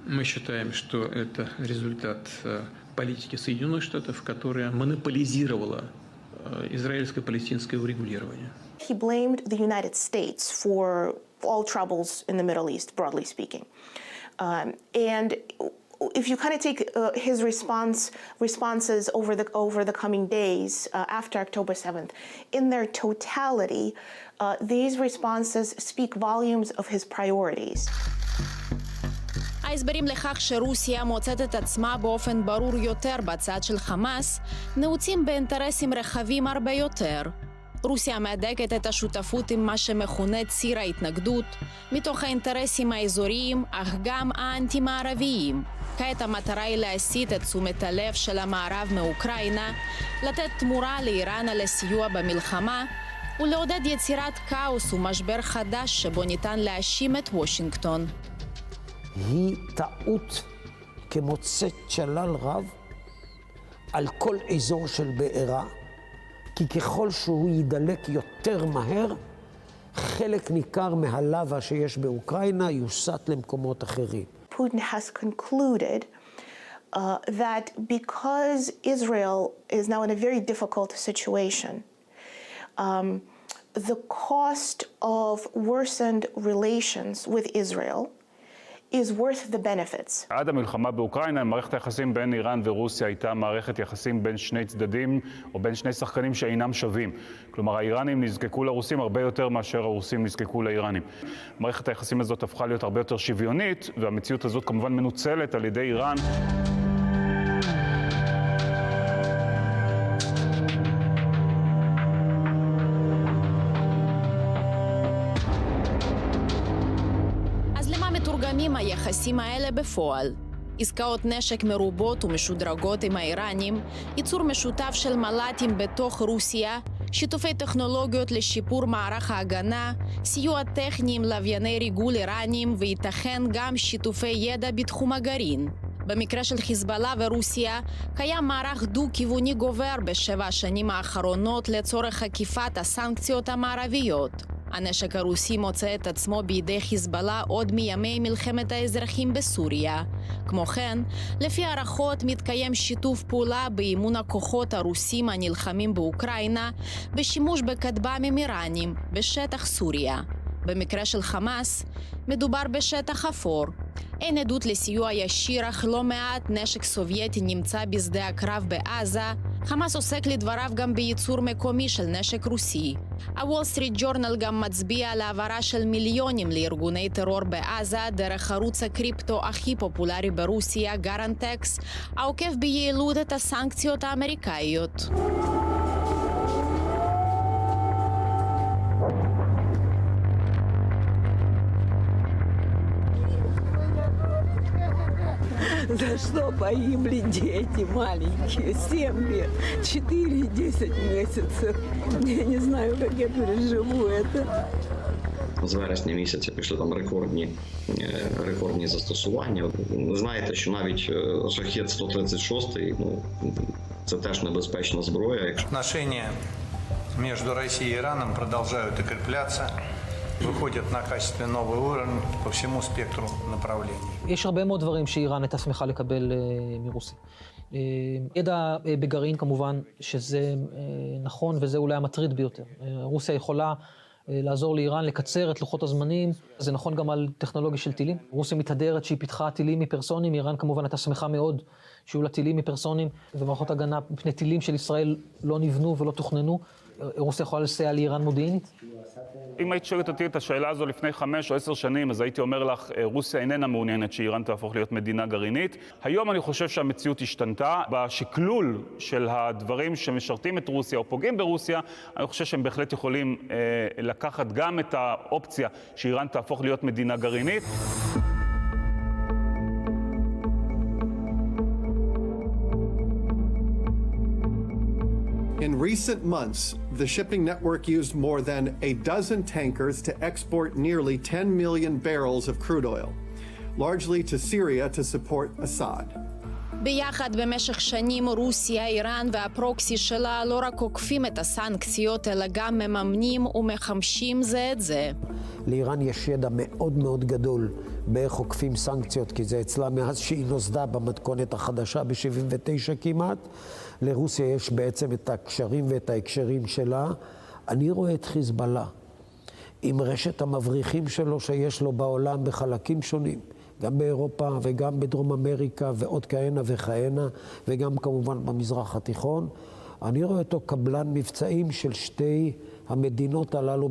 Мы считаем, что это результат политики Соединенных Штатов, которая монополизировала израильско-палестинское урегулирование. He blamed the United States for all troubles in the Middle East, broadly speaking. And if you kind of take his responses over the coming days after October 7th, in their totality, these responses speak volumes of his priorities. ההסברים לכך שרוסיה מוצאת את עצמה באופן ברור יותר בצד של חמאס, נעוצים באינטרסים רחבים הרבה יותר. רוסיה מהדקת את השותפות עם מה שמכונה ציר ההתנגדות, מתוך האינטרסים האזוריים, אך גם האנטי-מערביים. כעת המטרה היא להסיט את תשומת הלב של המערב מאוקראינה, לתת תמורה לאיראן על הסיוע במלחמה, ולעודד יצירת כאוס ומשבר חדש שבו ניתן להאשים את וושינגטון. היא טעות כמוצאת שלל רב על כל אזור של בעירה, כי ככל שהוא ידלק יותר מהר, חלק ניכר מהלבה שיש באוקראינה יוסט למקומות אחרים. Putin has concluded that because Israel is now in a very difficult situation, the cost of worsened relations with Israel is worth the benefits. עד המלחמה באוקראינה, מערכת היחסים בין איראן ורוסיה הייתה מערכת יחסים בין שני צדדים או בין שני שחקנים שאינם שווים. כלומר, האיראנים נזקקו לרוסים הרבה יותר מאשר הרוסים נזקקו לאיראנים. מערכת היחסים הזאת הפכה להיות הרבה יותר שוויונית, והמציאות הזאת כמובן מנוצלת על ידי איראן. היחסים האלה בפועל. עסקאות נשק מרובות ומשודרגות עם האיראנים, ייצור משותף של מל"טים בתוך רוסיה, שיתופי טכנולוגיות לשיפור מערך ההגנה, סיוע טכני עם לווייני ריגול איראנים וייתכן גם שיתופי ידע בתחום הגרעין. במקרה של חיזבאללה ורוסיה, קיים מערך דו-כיווני גובר בשבע השנים האחרונות לצורך עקיפת הסנקציות המערביות. הנשק הרוסי מוצא את עצמו בידי חיזבאללה עוד מימי מלחמת האזרחים בסוריה. כמו כן, לפי הערכות מתקיים שיתוף פעולה באימון הכוחות הרוסים הנלחמים באוקראינה בשימוש בכטב"מים איראנים בשטח סוריה. במקרה של חמאס, מדובר בשטח אפור. אין עדות לסיוע ישיר, אך לא מעט נשק סובייטי נמצא בשדה הקרב בעזה. חמאס עוסק לדבריו גם בייצור מקומי של נשק רוסי. הוול סטריט ג'ורנל גם מצביע על העברה של מיליונים לארגוני טרור בעזה דרך ערוץ הקריפטו הכי פופולרי ברוסיה, גרנטקס, העוקף ביעילות את הסנקציות האמריקאיות. За что погибли дети маленькие, 7 лет, 4 и 10 месяцев. Я не знаю, как я переживу это. З вересня місяця пішли там рекордні застосування. Ви знаєте, що навіть шахет 136, це теж небезпечна зброя. Отношения между Россией и Ираном продолжают укрепляться. выходят на качественно новый уровень по всему спектру направлений. יש הרבה מאוד דברים שאיראן הייתה שמחה לקבל מרוסיה. ידע בגרעין כמובן שזה נכון וזה אולי המטריד ביותר. רוסיה יכולה לעזור לאיראן לקצר את לוחות הזמנים, זה נכון גם על טכנולוגיה של טילים. רוסיה מתהדרת שהיא פיתחה טילים היפרסוניים, איראן כמובן הייתה שמחה מאוד שיהיו לה טילים היפרסוניים, ומערכות הגנה מפני טילים של ישראל לא נבנו ולא תוכננו. רוסיה יכולה לסייע לאיראן מודיעינית. אם היית שואלת אותי את השאלה הזו לפני 5 או 10 שנים, אז הייתי אומר לך, רוסיה איננה מעוניינת שאיראן תהפוך להיות מדינה גרעינית. היום אני חושב שהמציאות השתנתה. בשקלול של הדברים שמשרתים את רוסיה או פוגעים ברוסיה, אני חושב שהם בהחלט יכולים לקחת גם את האופציה שאיראן תהפוך להיות מדינה גרעינית. In recent months, the shipping network used more than a dozen tankers to export nearly 10 million barrels of crude oil, largely to Syria to support Assad. ביחד במשך שנים רוסיה, איראן והפרוקסי שלה לא רק עוקפים את הסנקציות, אלא גם מממנים ומחמשים זה את זה. לאיראן יש ידע מאוד מאוד גדול באיך עוקפים סנקציות, כי זה אצלה מאז שהיא נוסדה במתכונת החדשה ב-79 כמעט. לרוסיה יש בעצם את הקשרים ואת ההקשרים שלה. אני רואה את חיזבאללה עם רשת המבריחים שלו שיש לו בעולם בחלקים שונים, גם באירופה וגם בדרום אמריקה ועוד כהנה וכהנה, וגם כמובן במזרח התיכון. אני רואה אותו קבלן מבצעים של שתי המדינות הללו.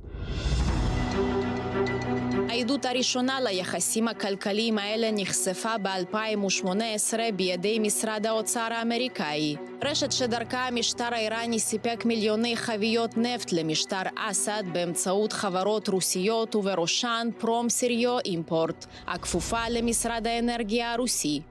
העדות הראשונה ליחסים הכלכליים האלה נחשפה ב-2018 בידי משרד האוצר האמריקאי. רשת שדרכה המשטר האיראני סיפק מיליוני חביות נפט למשטר אסד באמצעות חברות רוסיות ובראשן פרום סיריו אימפורט, הכפופה למשרד האנרגיה הרוסי.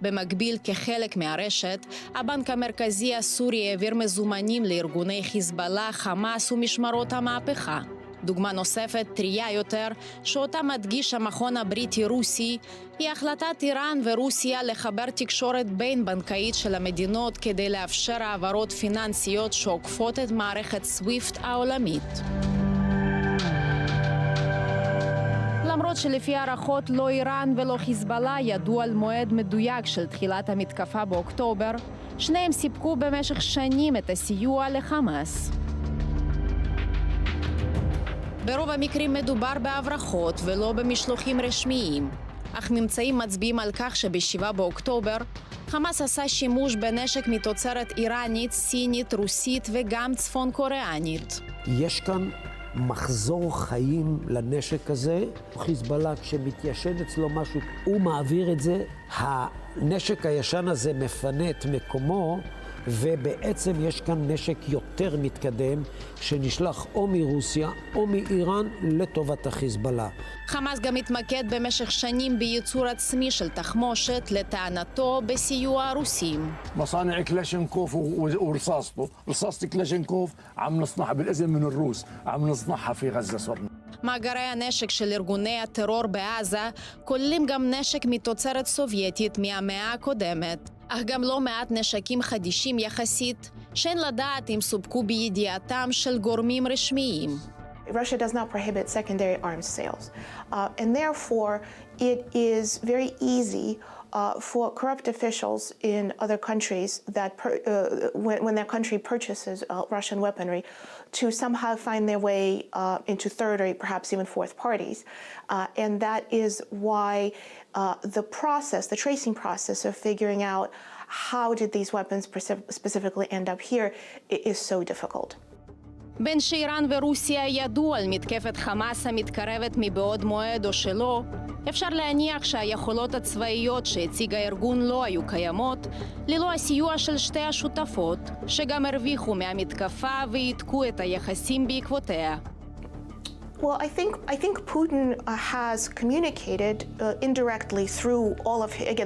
במקביל, כחלק מהרשת, הבנק המרכזי הסורי העביר מזומנים לארגוני חיזבאללה, חמאס ומשמרות המהפכה. דוגמה נוספת, טריה יותר, שאותה מדגיש המכון הבריטי-רוסי, היא החלטת איראן ורוסיה לחבר תקשורת בין בנקאית של המדינות כדי לאפשר העברות פיננסיות שעוקפות את מערכת סוויפט העולמית. למרות שלפי הערכות לא איראן ולא חיזבאללה ידעו על מועד מדויק של תחילת המתקפה באוקטובר, שניהם סיפקו במשך שנים את הסיוע לחמאס. ברוב המקרים מדובר בהברחות ולא במשלוחים רשמיים, אך ממצאים מצביעים על כך שב-7 באוקטובר חמאס עשה שימוש בנשק מתוצרת איראנית, סינית, רוסית וגם צפון קוריאנית. יש כאן מחזור חיים לנשק הזה. חיזבאללה, כשמתיישן אצלו משהו, הוא מעביר את זה. הנשק הישן הזה מפנה את מקומו, ובעצם יש כאן נשק יותר מתקדם שנשלח או מרוסיה או מאיראן לטובת החיזבאללה. חמאס גם התמקד במשך שנים בייצור עצמי של תחמושת, לטענתו בסיוע הרוסים. مصانع كلاشينكوف ورصاصته رصاصة كلاشينكوف عم نصنعها بالإذن من الروس عم نصنعها في غزة صرنا. מאגרי הנשק של ארגוני הטרור בעזה כוללים גם נשק מתוצרת סובייטית מהמאה הקודמת, אך גם לא מעט נשקים חדישים יחסית, שאין לדעת אם סופקו בידיעתם של גורמים רשמיים. Russia does not prohibit secondary arms sales. And therefore, it is very easy for corrupt officials in other countries that when their country purchases Russian weaponry to somehow find their way into third or perhaps even fourth parties. And that is why the tracing process of figuring out how did these weapons specifically end up here is so difficult. בין שאיראן ורוסיה ידעו על מתקפת חמאס המתקרבת מבעוד מועד או שלא, אפשר להניח שהיכולות הצבאיות שהציג הארגון לא היו קיימות, ללא הסיוע של שתי השותפות, שגם הרוויחו מהמתקפה והתקו את היחסים בעקבותיה. Well, I think Putin has communicated indirectly through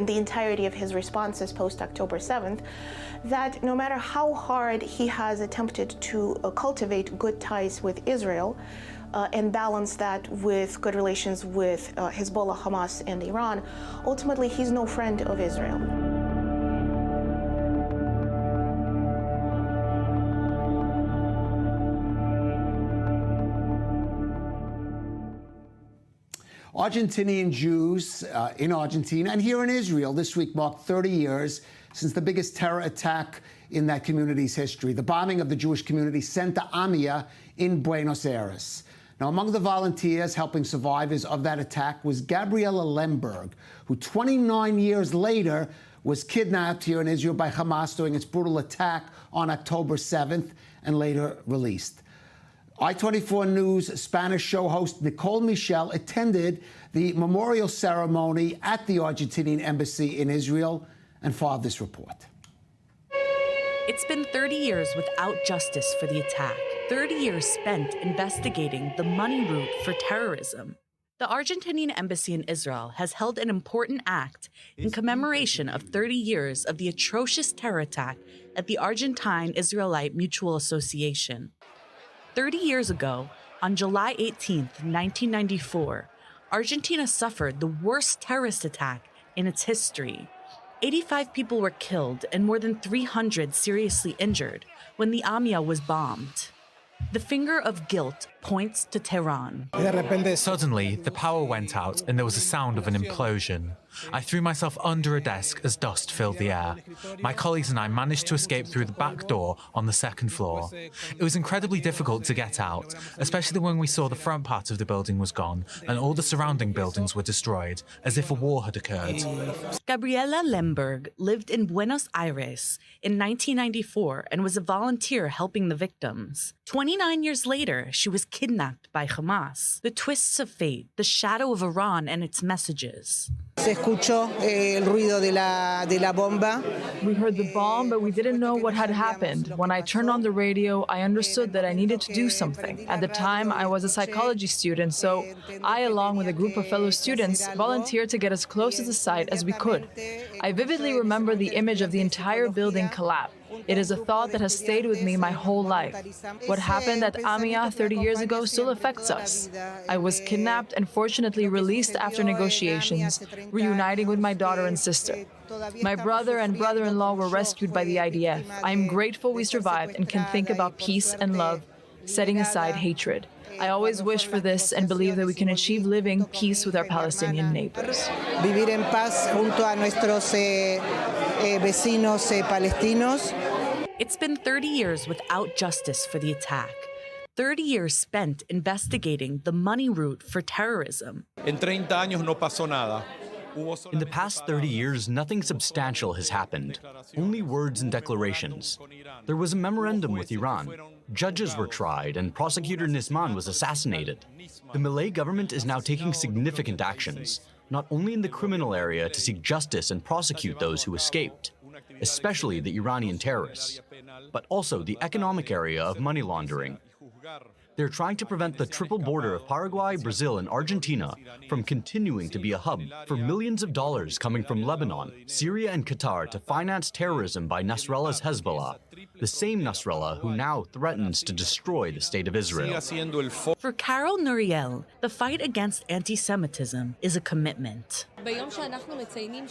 the entirety of his responses post-October 7th, that no matter how hard he has attempted to cultivate good ties with Israel and balance that with good relations with Hezbollah, Hamas, and Iran, ultimately he's no friend of Israel. Argentinian Jews in Argentina and here in Israel this week marked 30 years since the biggest terror attack in that community's history, the bombing of the Jewish community center Amia in Buenos Aires. Now, among the volunteers helping survivors of that attack was Gabriela Lemberg, who 29 years later was kidnapped here in Israel by Hamas during its brutal attack on October 7th and later released. I-24 News Spanish show host Nicole Michel attended the memorial ceremony at the Argentinian embassy in Israel and filed this report. It's been 30 years without justice for the attack, 30 years spent investigating the money route for terrorism. The Argentinian embassy in Israel has held an important act in commemoration of 30 years of the atrocious terror attack at the Argentine-Israelite Mutual Association. 30 years ago, on July 18, 1994, Argentina suffered the worst terrorist attack in its history. 85 people were killed and more than 300 seriously injured when the Amia was bombed. The finger of guilt points to Tehran. Suddenly, the power went out and there was a sound of an implosion. I threw myself under a desk as dust filled the air. My colleagues and I managed to escape through the back door on the second floor. It was incredibly difficult to get out, especially when we saw the front part of the building was gone and all the surrounding buildings were destroyed, as if a war had occurred. Gabriela Lemberg lived in Buenos Aires in 1994 and was a volunteer helping the victims. 29 years later, she was kidnapped by Hamas. The twists of fate, the shadow of Iran and its messages. Se escuchó el ruido de la bomba. We heard the bomb, but we didn't know what had happened. When I turned on the radio, I understood that I needed to do something. At the time, I was a psychology student, so I, along with a group of fellow students, volunteered to get as close to the site as we could. I vividly remember the image of the entire building collapse. It is a thought that has stayed with me my whole life. What happened at Amia 30 years ago still affects us. I was kidnapped and fortunately released after negotiations, reuniting with my daughter and sister. My brother and brother-in-law were rescued by the IDF. I am grateful we survived and can think about peace and love, setting aside hatred. I always wish for this and believe that we can achieve living peace with our Palestinian neighbors. Vivir en paz junto a nuestros vecinos palestinos. It's been 30 years without justice for the attack. 30 years spent investigating the money route for terrorism. En 30 años no pasó nada. In the past 30 years, nothing substantial has happened, only words and declarations. There was a memorandum with Iran. Judges were tried, and prosecutor Nisman was assassinated. The Malay government is now taking significant actions, not only in the criminal area to seek justice and prosecute those who escaped, especially the Iranian terrorists, but also the economic area of money laundering. They're trying to prevent the triple border of Paraguay, Brazil, and Argentina from continuing to be a hub for millions of dollars coming from Lebanon, Syria, and Qatar to finance terrorism by Nasrallah's Hezbollah, the same Nasrallah who now threatens to destroy the state of Israel. For Carol Nuriel, the fight against anti-Semitism is a commitment.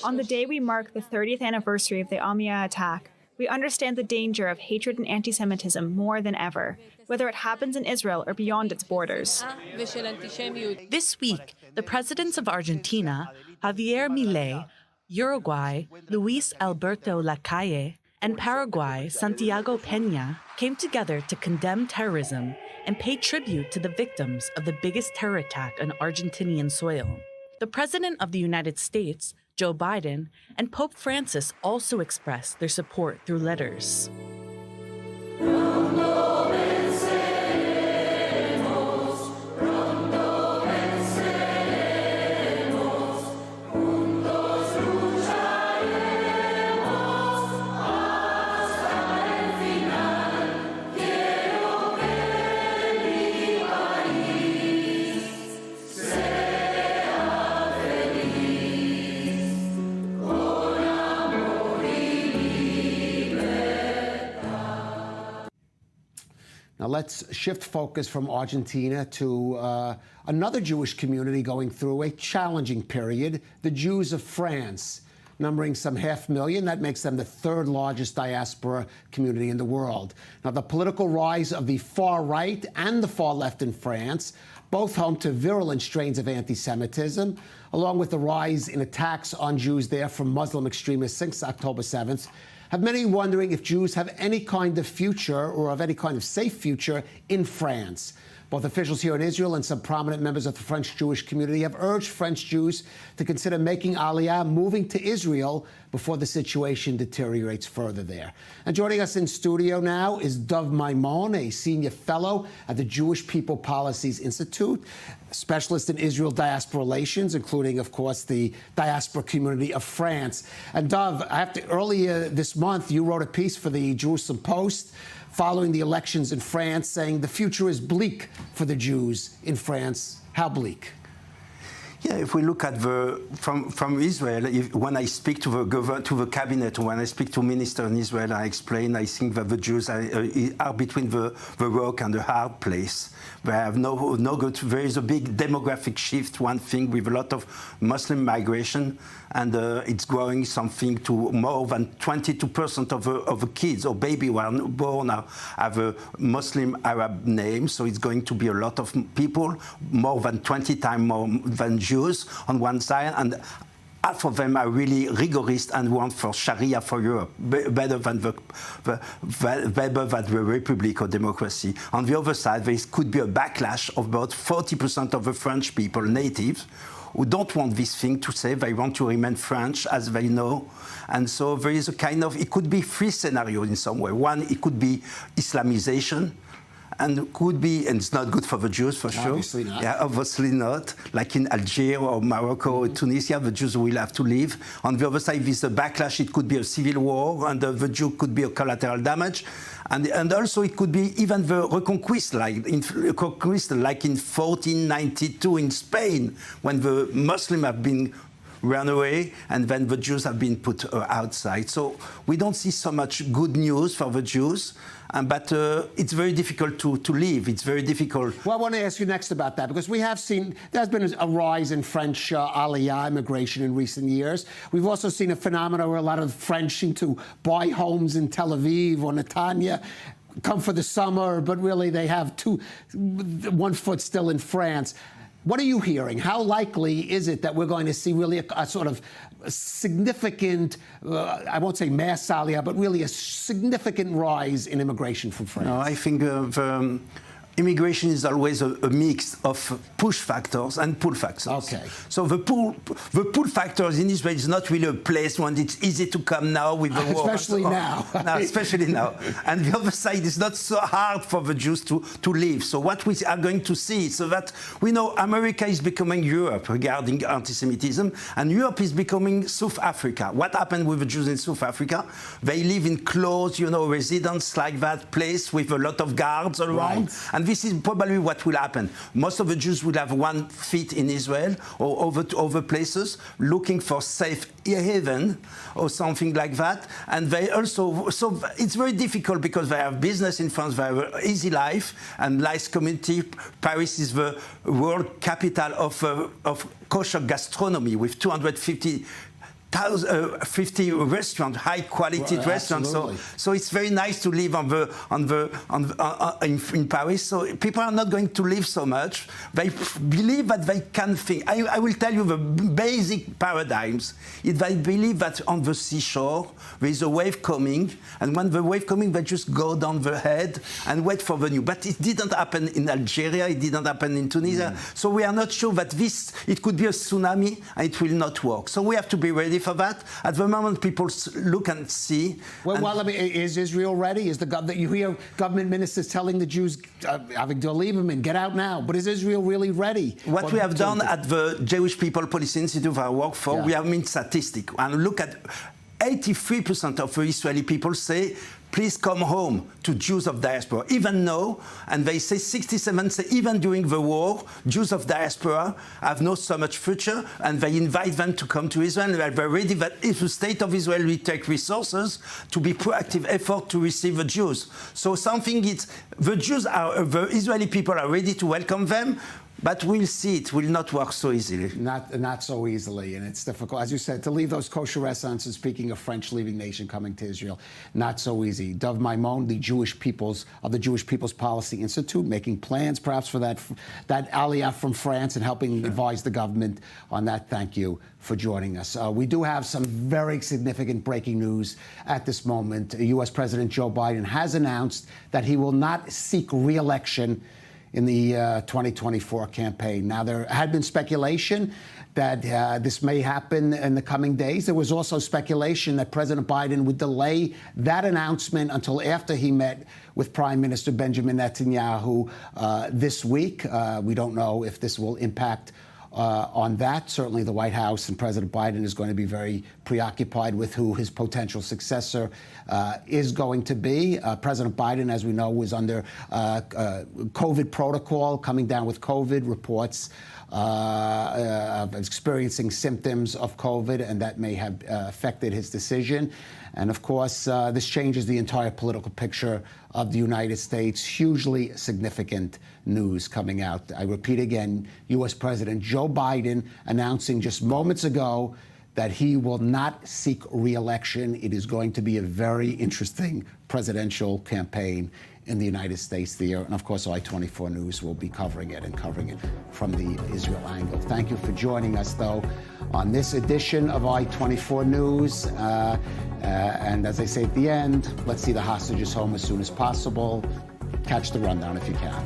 On the day we mark the 30th anniversary of the Amia attack, We understand the danger of hatred and anti-Semitism more than ever, whether it happens in Israel or beyond its borders. This week, the presidents of Argentina, Javier Milei, Uruguay, Luis Alberto Lacalle, and Paraguay, Santiago Peña, came together to condemn terrorism and pay tribute to the victims of the biggest terror attack on Argentinian soil. The President of the United States, Joe Biden, and Pope Francis also expressed their support through letters. Now let's shift focus from Argentina to another Jewish community going through a challenging period, the Jews of France, numbering some 500,000. That makes them the third largest diaspora community in the world. Now, the political rise of the far right and the far left in France, both home to virulent strains of anti-Semitism, along with the rise in attacks on Jews there from Muslim extremists since October 7th, have many wondering if Jews have any kind of future or of any kind of safe future in France. Both officials here in Israel and some prominent members of the French Jewish community have urged French Jews to consider making Aliyah, moving to Israel, before the situation deteriorates further there. And joining us in studio now is Dov Maimon, a senior fellow at the Jewish People Policies Institute, specialist in Israel diaspora relations, including, of course, the diaspora community of France. And Dov, earlier this month, you wrote a piece for the Jerusalem Post following the elections in France, saying the future is bleak for the Jews in France. How bleak? Yeah, if we look at from Israel, when I speak to the cabinet, when I speak to ministers in Israel, I explain, I think that the Jews are between the rock and the hard place. They have no good. There is a big demographic shift, one thing, with a lot of Muslim migration, and it's growing something to more than 22% of the kids or baby who are born have a Muslim Arab name. So it's going to be a lot of people, more than 20 times more than Jews on one side, and half of them are really rigorist and want for Sharia for Europe, better than the Republic or democracy. On the other side, there could be a backlash of about 40% of the French people, natives, who don't want this thing to say. They want to remain French as they know. And so there is a kind of, it could be three scenarios in some way. One, it could be Islamization, and could be, and it's not good for the Jews for sure. Obviously not. Yeah, obviously not. Like in Algeria or Morocco or Tunisia, the Jews will have to leave. On the other side, with the backlash, it could be a civil war, and the Jew could be a collateral damage. And also it could be even the reconquista, like in 1492 in Spain, when the Muslims have been run away, and then the Jews have been put outside. So we don't see so much good news for the Jews, but it's very difficult to live. It's very difficult. Well, I want to ask you next about that, because we have seen there's been a rise in French Aliyah immigration in recent years. We've also seen a phenomenon where a lot of French seem to buy homes in Tel Aviv or Netanya, come for the summer, but really they have one foot still in France. What are you hearing? How likely is it that we're going to see really a sort of significant, I won't say mass aliyah, but really a significant rise in immigration from France? No, I think immigration is always a mix of push factors and pull factors. Okay. So the pull factors in Israel is not really a place when it's easy to come now with the war. Especially now. Especially now. And the other side is not so hard for the Jews to leave. So what we are going to see, so that we know America is becoming Europe regarding anti-Semitism, and Europe is becoming South Africa. What happened with the Jews in South Africa? They live in close, residence like that, place with a lot of guards around. Right. And this is probably what will happen. Most of the Jews will have 1 foot in Israel or over to other places, looking for safe haven or something like that. And they also, so it's very difficult because they have business in France, they have an easy life and nice community. Paris is the world capital of kosher gastronomy with 250 50 restaurants, high-quality restaurants. So it's very nice to live in Paris. So people are not going to live so much. They believe that they can think. I will tell you the basic paradigms. They believe that on the seashore there is a wave coming, and when the wave coming, they just go down the head and wait for the new. But it didn't happen in Algeria. It didn't happen in Tunisia. So we are not sure that it could be a tsunami and it will not work. So we have to be ready for that. At the moment, people look and see. Well, I mean, is Israel ready? Is you hear government ministers telling the Jews, having to leave them and get out now. But is Israel really ready? What we have done at the Jewish People Policy Institute I work for, we have made statistics. And look at 83% of the Israeli people say, please come home to Jews of diaspora. Even now, and they say 67 say even during the war, Jews of diaspora have not so much future, and they invite them to come to Israel. And they're ready that if the state of Israel will take resources to be proactive effort to receive the Jews. So something is, the Israeli people are ready to welcome them. But we'll see, it will not work so easily. Not so easily, and it's difficult. As you said, to leave those kosher restaurants, and speaking of French-leaving nation coming to Israel, not so easy. Dov Maimon, the Jewish People's Policy Institute, making plans perhaps for that aliyah from France and helping advise the government on that. Thank you for joining us. We do have some very significant breaking news at this moment. U.S. President Joe Biden has announced that he will not seek re-election in the 2024 campaign. Now, there had been speculation that this may happen in the coming days. There was also speculation that President Biden would delay that announcement until after he met with Prime Minister Benjamin Netanyahu this week. We don't know if this will impact on that. Certainly the White House and President Biden is going to be very preoccupied with who his potential successor is going to be. President Biden, as we know, was under COVID protocol, coming down with COVID, reports of experiencing symptoms of COVID, and that may have affected his decision. And of course, this changes the entire political picture of the United States. Hugely significant news coming out. I repeat again, U.S. President Joe Biden announcing just moments ago that he will not seek re-election. It is going to be a very interesting presidential campaign in the United States there. And of course, I-24 News will be covering it from the Israel angle. Thank you for joining us, though, on this edition of I-24 News. And as I say at the end, let's see the hostages home as soon as possible. Catch the rundown if you can.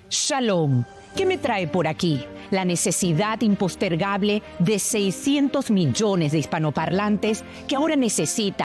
Shalom. ¿Qué me trae por aquí? La necesidad impostergable de 600 millones de hispanoparlantes que ahora necesitan